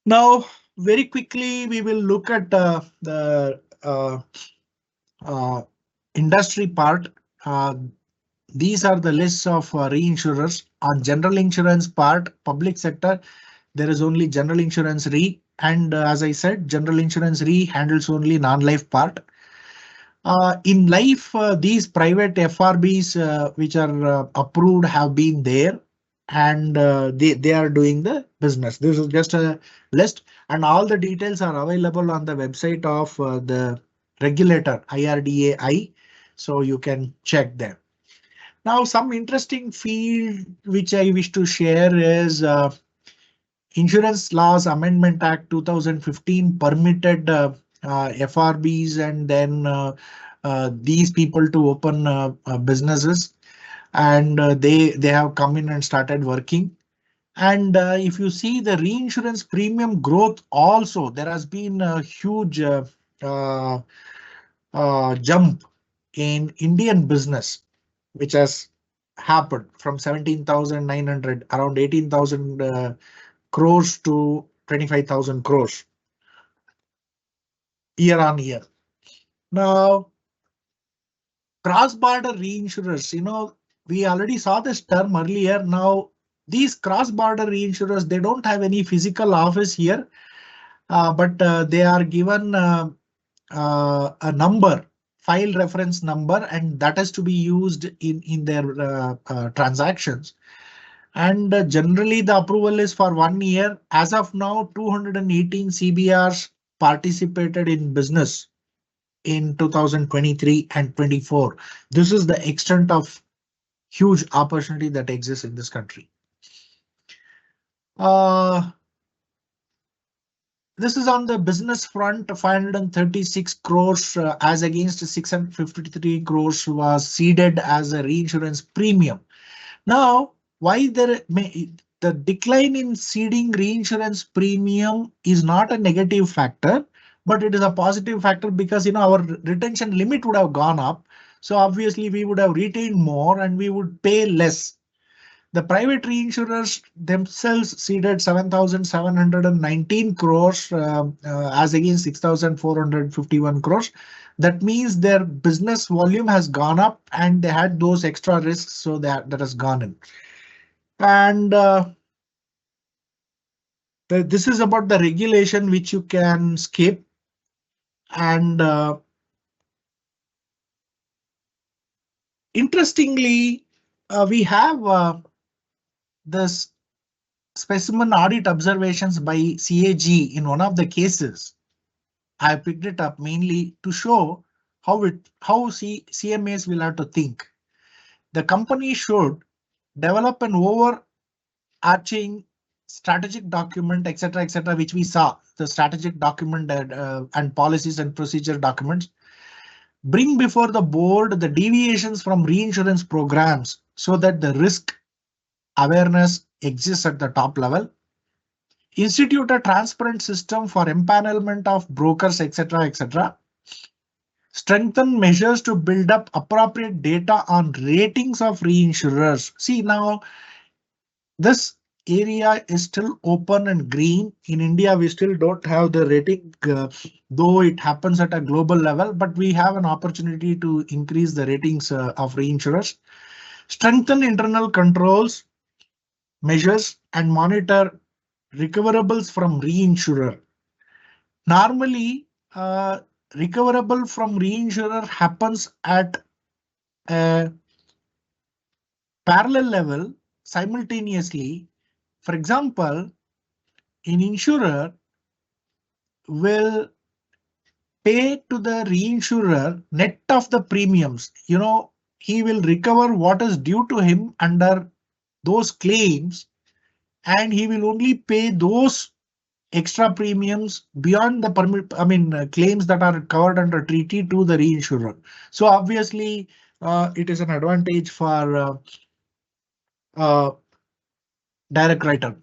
Now, very quickly, we will look at the uh, industry part. These are the lists of reinsurers. On general insurance part, public sector, there is only general insurance re. And as I said, general insurance re handles only non-life part. In life, these private FRBs which are approved have been there, and they are doing the business. This is just a list, and all the details are available on the website of the regulator IRDAI, so you can check them. Now, some interesting field which I wish to share is Insurance Laws Amendment Act 2015 permitted FRBs and then these people to open businesses, and they have come in and started working. And if you see the reinsurance premium growth also, there has been a huge jump in Indian business, which has happened from 17,900, around 18,000 crores to 25,000 crores year on year. Now, cross-border reinsurers, we already saw this term earlier. Now, these cross-border reinsurers, they don't have any physical office here, but they are given a number, file reference number, and that is to be used in their transactions. And generally, the approval is for 1 year. As of now, 218 CBRs participated in business in 2023 and 24. This is the extent of huge opportunity that exists in this country. This is on the business front. 536 crores as against 653 crores was seeded as a reinsurance premium. Now, why the decline in seeding reinsurance premium is not a negative factor, but it is a positive factor because our retention limit would have gone up. So obviously we would have retained more and we would pay less. The private reinsurers themselves ceded 7,719 crores as against 6,451 crores. That means their business volume has gone up and they had those extra risks, so that has gone in. And this is about the regulation which you can skip. And interestingly, we have this specimen audit observations by CAG in one of the cases. I picked it up mainly to show how CMAs will have to think. The company should develop an overarching strategic document, etc., which we saw, the strategic document and policies and procedure documents. Bring before the board the deviations from reinsurance programs so that the risk awareness exists at the top level. Institute a transparent system for empanelment of brokers, etc. Strengthen measures to build up appropriate data on ratings of reinsurers. See, now this area is still open and green. In India, we still don't have the rating, though it happens at a global level, but we have an opportunity to increase the ratings of reinsurers. Strengthen internal controls, measures, and monitor recoverables from reinsurer. Normally, recoverable from reinsurer happens at a parallel level simultaneously. For example, an insurer will pay to the reinsurer net of the premiums. He will recover what is due to him under those claims, and he will only pay those extra premiums beyond the claims that are covered under treaty to the reinsurer. So obviously, it is an advantage for direct writer.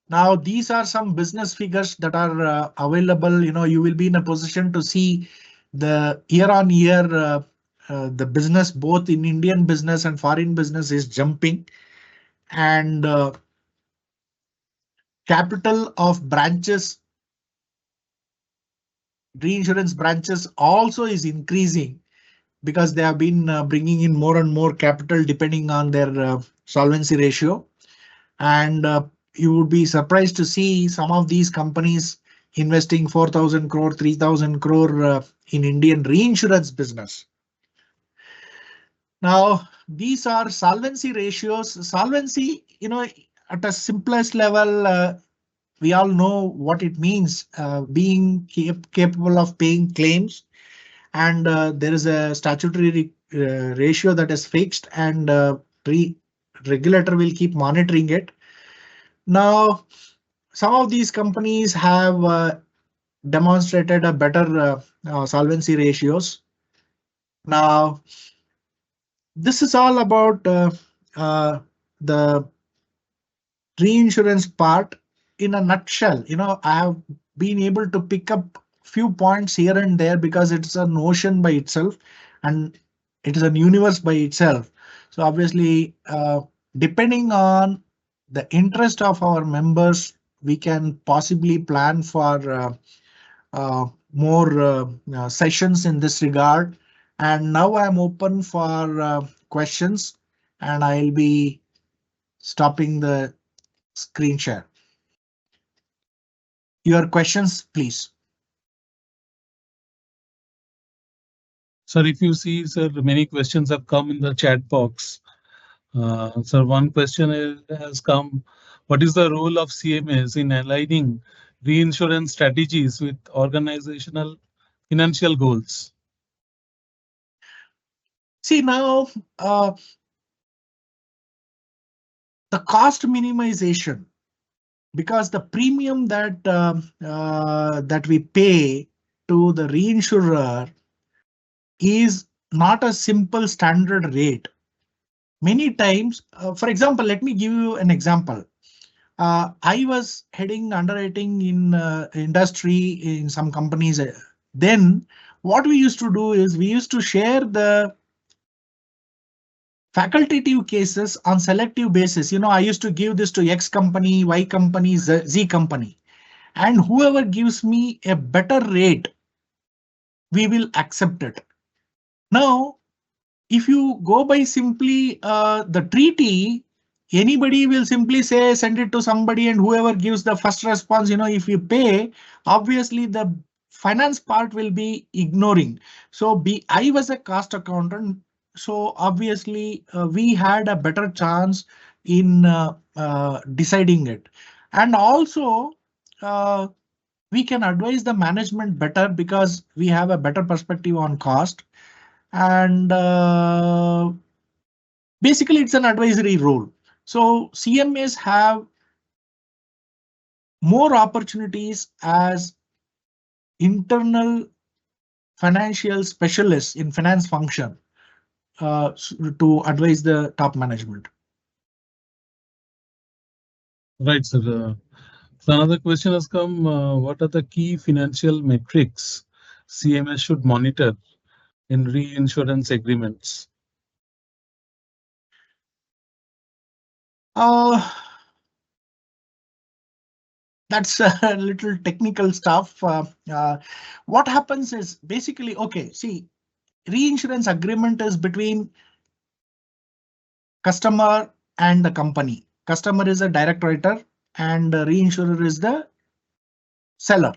Now, these are some business figures that are available. You will be in a position to see the year on year, the business both in Indian business and foreign business is jumping, and capital of branches, reinsurance branches also is increasing because they have been bringing in more and more capital depending on their solvency ratio. And you would be surprised to see some of these companies investing 4,000 crore, 3,000 crore in Indian reinsurance business. Now, these are solvency ratios. Solvency, at a simplest level, we all know what it means, being capable of paying claims. And there is a statutory ratio that is fixed, and regulator will keep monitoring it. Now, some of these companies have demonstrated a better solvency ratios. Now, this is all about the reinsurance part in a nutshell. I have been able to pick up few points here and there because it's an ocean by itself and it is a universe by itself. So obviously, depending on the interest of our members, we can possibly plan for more sessions in this regard. And now I'm open for questions, and I'll be stopping the screen share. Your questions, please. Sir, if you see, sir, many questions have come in the chat box. Sir, one question has come. What is the role of CMAs in aligning reinsurance strategies with organizational financial goals? See now, the cost minimization, because the premium that we pay to the reinsurer is not a simple standard rate. Many times, for example, let me give you an example. I was heading underwriting in industry in some companies. Then what we used to do is we used to share the facultative cases on selective basis. I used to give this to X company, Y company, Z company, and whoever gives me a better rate, we will accept it. Now, if you go by simply the treaty, anybody will simply say send it to somebody, and whoever gives the first response, if you pay, obviously the finance part will be ignoring. So I was a cost accountant, so obviously we had a better chance in deciding it. And also we can advise the management better because we have a better perspective on cost. And basically it's an advisory role. So CMAs have more opportunities as internal financial specialists in finance function to advise the top management. Right, sir. So another question has come. What are the key financial metrics CMS should monitor in reinsurance agreements? That's a little technical stuff. What happens is basically, okay, see, reinsurance agreement is between customer and the company. Customer is a direct writer and the reinsurer is the seller.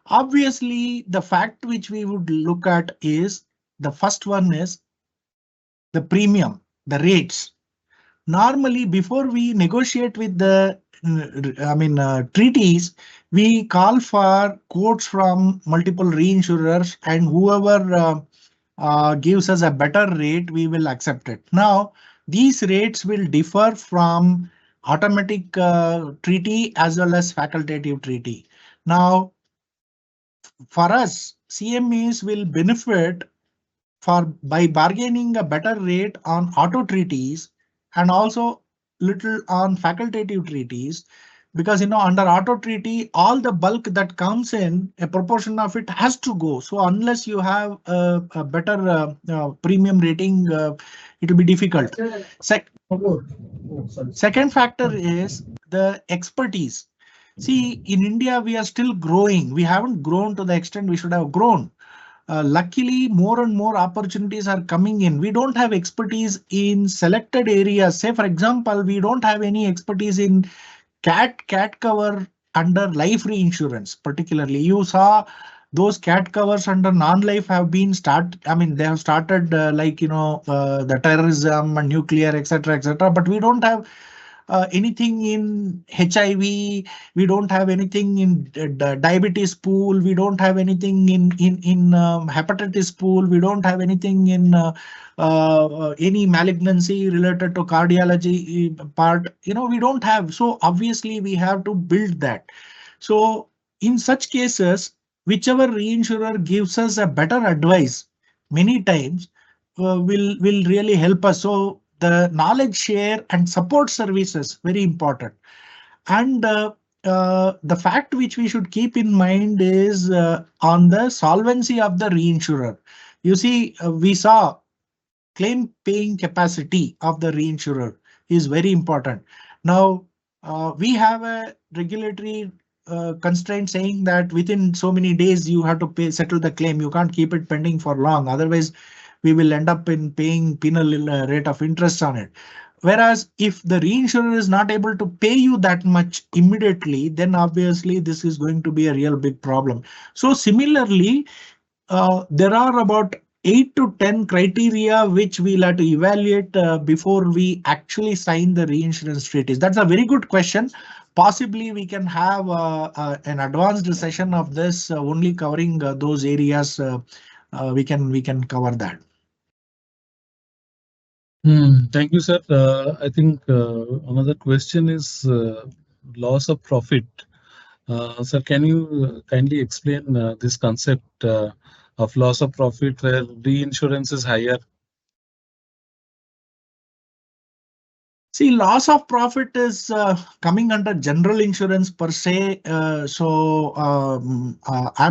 Obviously, the fact which we would look at is the first one is the premium, the rates. Normally, before we negotiate with the treaties, we call for quotes from multiple reinsurers, and whoever gives us a better rate, we will accept it. Now, these rates will differ from automatic treaty as well as facultative treaty. Now, for us, CMEs will benefit by bargaining a better rate on auto treaties and also little on facultative treaties, because under auto treaty all the bulk that comes in, a proportion of it has to go. So unless you have a better premium rating, it will be difficult. Second factor is the expertise. See, in India we are still growing. We haven't grown to the extent we should have grown. Luckily, more and more opportunities are coming in. We don't have expertise in selected areas. Say, for example, we don't have any expertise in cat cover under life reinsurance. Particularly, you saw those cat covers under non-life have been they have started the terrorism and nuclear, etc., etc. But we don't have anything in HIV, we don't have anything in diabetes pool, we don't have anything in hepatitis pool, we don't have anything in any malignancy related to cardiology part. We don't have. So obviously we have to build that. So in such cases, whichever reinsurer gives us a better advice, many times will really help us. So the knowledge share and support services very important. And the fact which we should keep in mind is on the solvency of the reinsurer. You see, we saw claim paying capacity of the reinsurer is very important. Now, we have a regulatory constraint saying that within so many days you have to settle the claim. You can't keep it pending for long. Otherwise, we will end up in paying penal rate of interest on it. Whereas if the reinsurer is not able to pay you that much immediately, then obviously this is going to be a real big problem. So similarly, there are about 8 to 10 criteria which we'll have to evaluate before we actually sign the reinsurance treaties. That's a very good question. Possibly we can have an advanced session of this only covering those areas. We can cover that. Thank you, sir. I think another question is loss of profit. Sir, can you kindly explain this concept of loss of profit where reinsurance is higher? See, loss of profit is coming under general insurance per se. I'm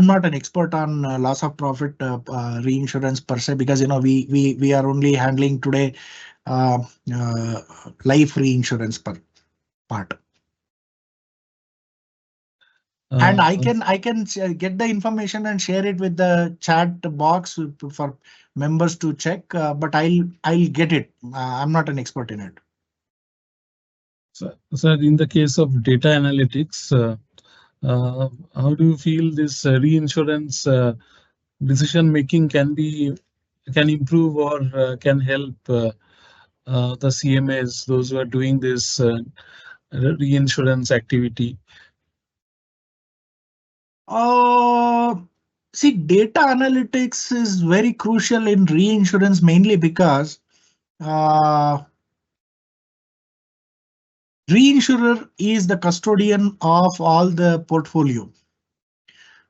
not an expert on loss of profit reinsurance per se, because we are only handling today uh, uh, life reinsurance part. And I can get the information and share it with the chat box for members to check. But I'll get it. I'm not an expert in it. Sir, in the case of data analytics, how do you feel this reinsurance decision making can improve or can help the CMAs, those who are doing this reinsurance activity? Uh, See, data analytics is very crucial in reinsurance, mainly because uh, reinsurer is the custodian of all the portfolio.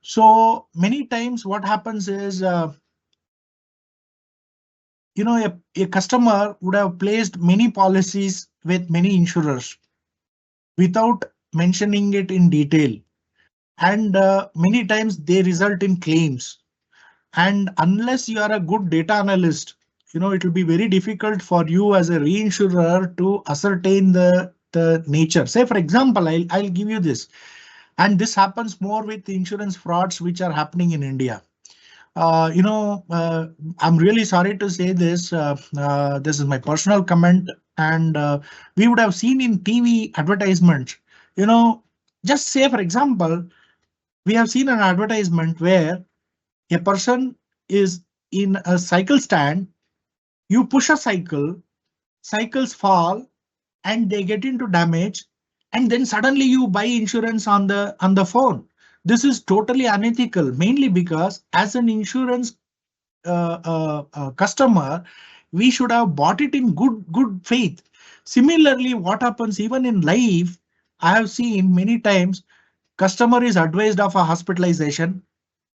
So many times what happens is, a customer would have placed many policies with many insurers without mentioning it in detail. And many times they result in claims. And unless you are a good data analyst, it will be very difficult for you as a reinsurer to ascertain the nature. Say, for example, I'll give you this. And this happens more with insurance frauds which are happening in India. I'm really sorry to say this. This is my personal comment, and we would have seen in TV advertisements. Just say, for example, we have seen an advertisement where a person is in a cycle stand. You push a cycle, cycles fall, and they get into damage, and then suddenly you buy insurance on the phone. This is totally unethical, mainly because as an insurance customer, we should have bought it in good faith. Similarly, what happens even in life, I have seen many times customer is advised of a hospitalization,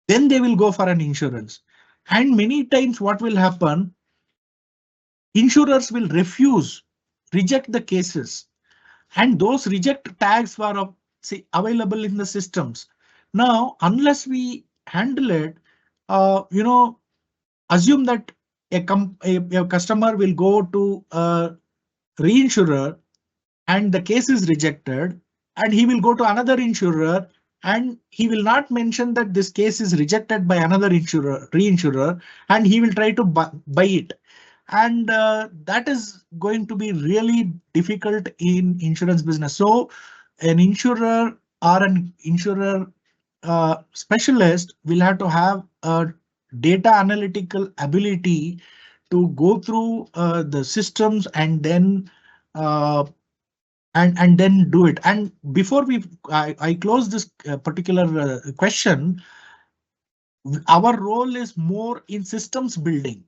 then they will go for an insurance. And many times what will happen, insurers will reject the cases, and those reject tags were available in the systems. Now, unless we handle it, assume that a customer will go to a reinsurer and the case is rejected, and he will go to another insurer and he will not mention that this case is rejected by another reinsurer, and he will try to buy it. And that is going to be really difficult in insurance business. So an insurer or an insurer specialist will have to have a data analytical ability to go through the systems and then do it. And before I close this particular question, our role is more in systems building.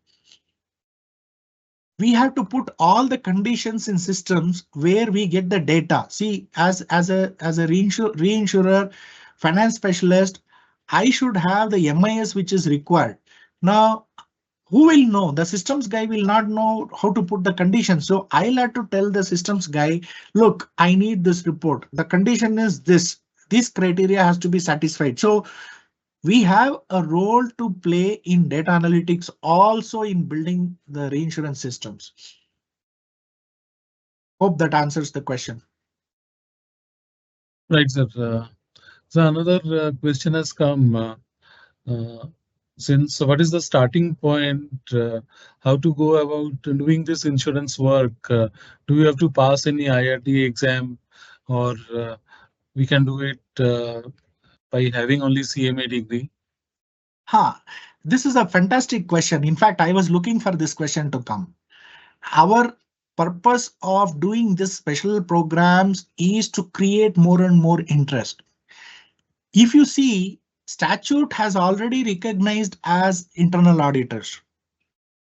We have to put all the conditions in systems where we get the data. See, as a reinsurer, finance specialist, I should have the MIS which is required. Now, who will know? The systems guy will not know how to put the conditions. So I'll have to tell the systems guy, look, I need this report. The condition is this. This criteria has to be satisfied. So we have a role to play in data analytics, also in building the reinsurance systems. Hope that answers the question. Right, sir. So another question has come. Uh, since what is the starting point? How to go about doing this insurance work? Do you have to pass any IRT exam, or we can do it by having only CMA degree? This is a fantastic question. In fact, I was looking for this question to come. Our purpose of doing this special programs is to create more and more interest. If you see, statute has already recognized as internal auditors.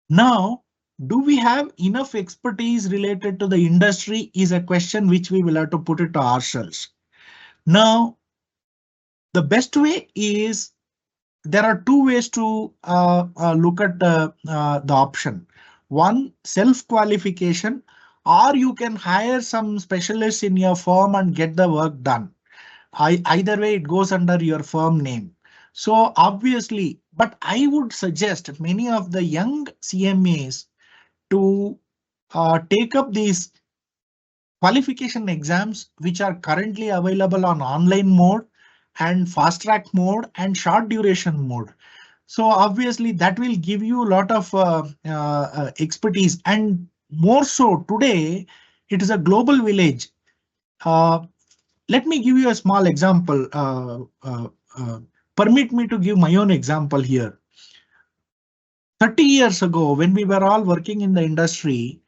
Now, do we have enough expertise related to the industry is a question which we will have to put it to ourselves. Now, the best way is there are two ways to look at the option. One, self-qualification, or you can hire some specialists in your firm and get the work done. Either way, it goes under your firm name. So obviously, but I would suggest many of the young CMAs to take up these qualification exams, which are currently available on online mode and fast track mode and short duration mode. So obviously that will give you a lot of expertise, and more so today, it is a global village. Uh, Let me give you a small example. Permit me to give my own example here. 30 years ago, when we were all working in the industry,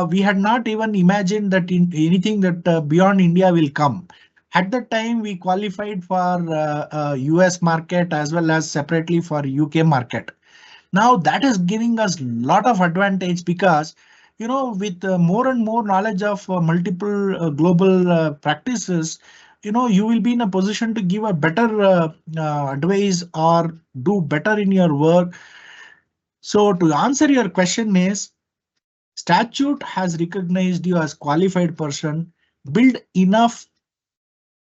we had not even imagined that anything that beyond India will come. At that time, we qualified for US market as well as separately for UK market. Now that is giving us a lot of advantage because, with more and more knowledge of multiple global practices, you will be in a position to give a better advice or do better in your work. So to answer your question is, statute has recognized you as qualified person, build enough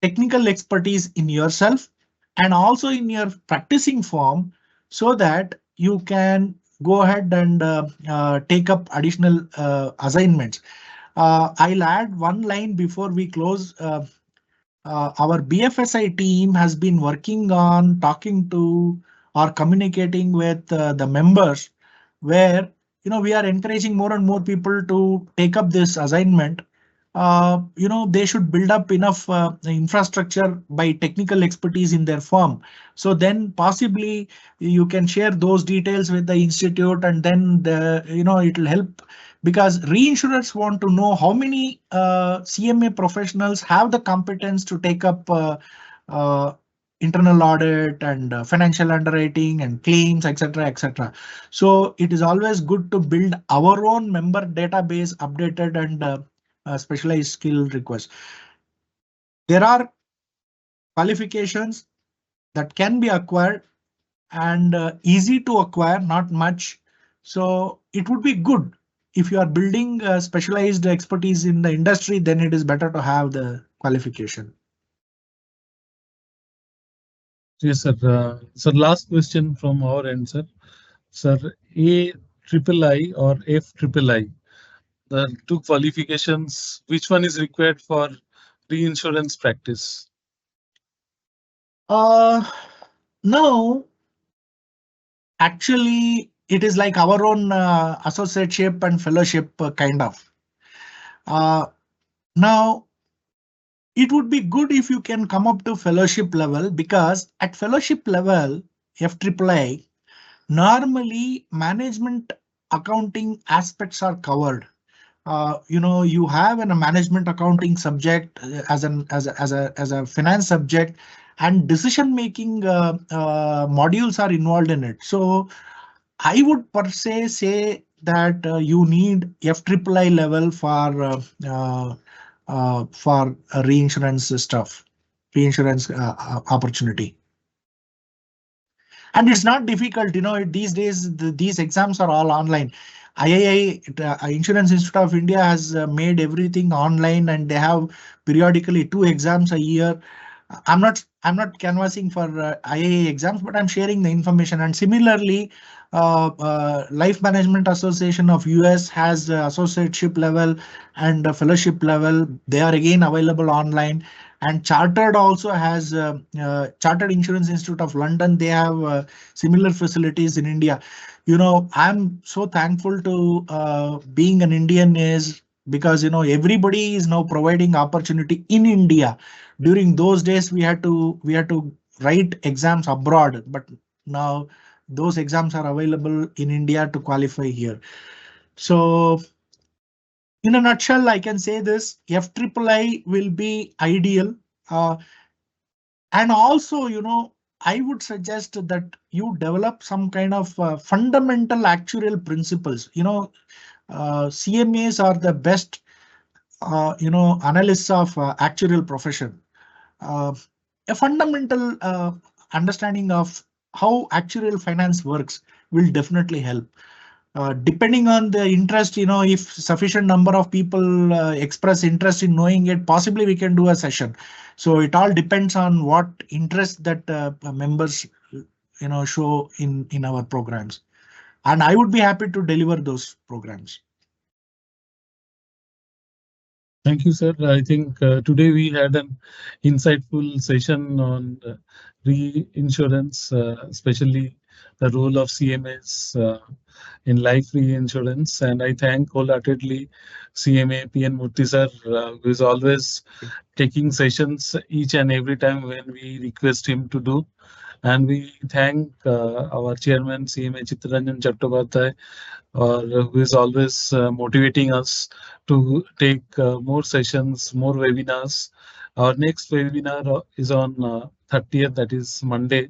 technical expertise in yourself and also in your practicing form so that you can go ahead and take up additional assignments. I'll add one line before we close. Our BFSI team has been working on talking to or communicating with the members where we are encouraging more and more people to take up this assignment. They should build up enough infrastructure by technical expertise in their firm. So then possibly you can share those details with the institute, and then it will help because reinsurers want to know how many CMA professionals have the competence to take up uh, internal audit and financial underwriting and claims, etc., etc. So it is always good to build our own member database updated and specialized skill requests. There are qualifications that can be acquired and easy to acquire, not much. So it would be good if you are building specialized expertise in the industry, then it is better to have the qualification. Yes, sir. Sir, last question from our end, sir. Sir, A triple I or F triple I, the two qualifications, which one is required for reinsurance practice? Uh, no, actually, it is like our own associateship and fellowship kind of. Uh, Now, it would be good if you can come up to fellowship level, because at fellowship level, FAAA, normally management accounting aspects are covered. You have a management accounting subject as a finance subject, and decision making modules are involved in it. So I would per se say that you need FAAA level for reinsurance stuff, reinsurance opportunity. And it's not difficult, these days these exams are all online. III, Insurance Institute of India has made everything online, and they have periodically 2 exams a year. I'm not canvassing for IIA exams, but I'm sharing the information. And similarly, Life Management Association of US has associateship level and fellowship level. They are again available online. And Chartered also has Chartered Insurance Institute of London. They have similar facilities in India. I'm so thankful to being an Indian is because everybody is now providing opportunity in India. During those days we had to write exams abroad, but now those exams are available in India to qualify here. So in a nutshell, I can say this: FIII will be ideal. uh, and also, I would suggest that you develop some kind of fundamental actuarial principles. CMAs are the best analysts of actuarial profession. uh, a fundamental understanding of how actuarial finance works will definitely help. Depending on the interest, if sufficient number of people express interest in knowing it, possibly we can do a session. So it all depends on what interest that members, show in our programs. And I would be happy to deliver those programs. Thank you, sir. I think today we had an insightful session on reinsurance, especially the role of CMAs in life reinsurance. And I thank wholeheartedly CMA PN Murthy sir, who is always taking sessions each and every time when we request him to do. And we thank our chairman, CMA Chittaranjan Chattopadhyay, or who is always motivating us to take more sessions, more webinars. Our next webinar is on 30th, that is Monday,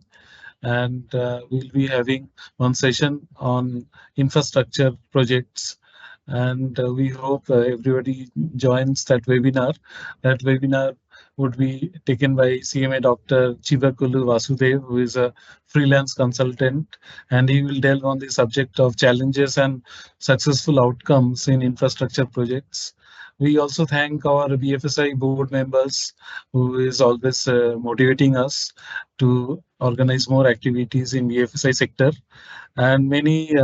and we'll be having one session on infrastructure projects. And we hope everybody joins that webinar. That webinar would be taken by CMA Dr. Chivakulu Vasudev, who is a freelance consultant, and he will delve on the subject of challenges and successful outcomes in infrastructure projects. We also thank our BFSI board members, who is always motivating us to organize more activities in BFSI sector, and many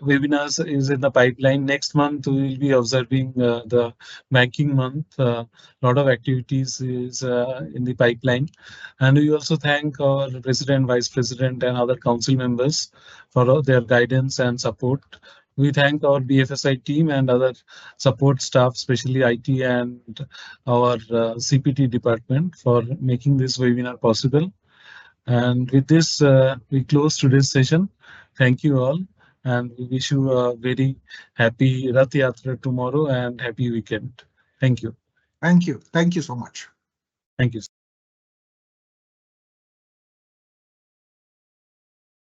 webinars is in the pipeline. Next month, we will be observing the banking month. A lot of activities is in the pipeline. And we also thank our president, vice president, and other council members for all their guidance and support. We thank our BFSI team and other support staff, especially IT and our CPT department, for making this webinar possible. And with this, we close today's session. Thank you all, and we wish you a very happy Rath Yatra tomorrow and happy weekend. Thank you. Thank you so much. Thank you.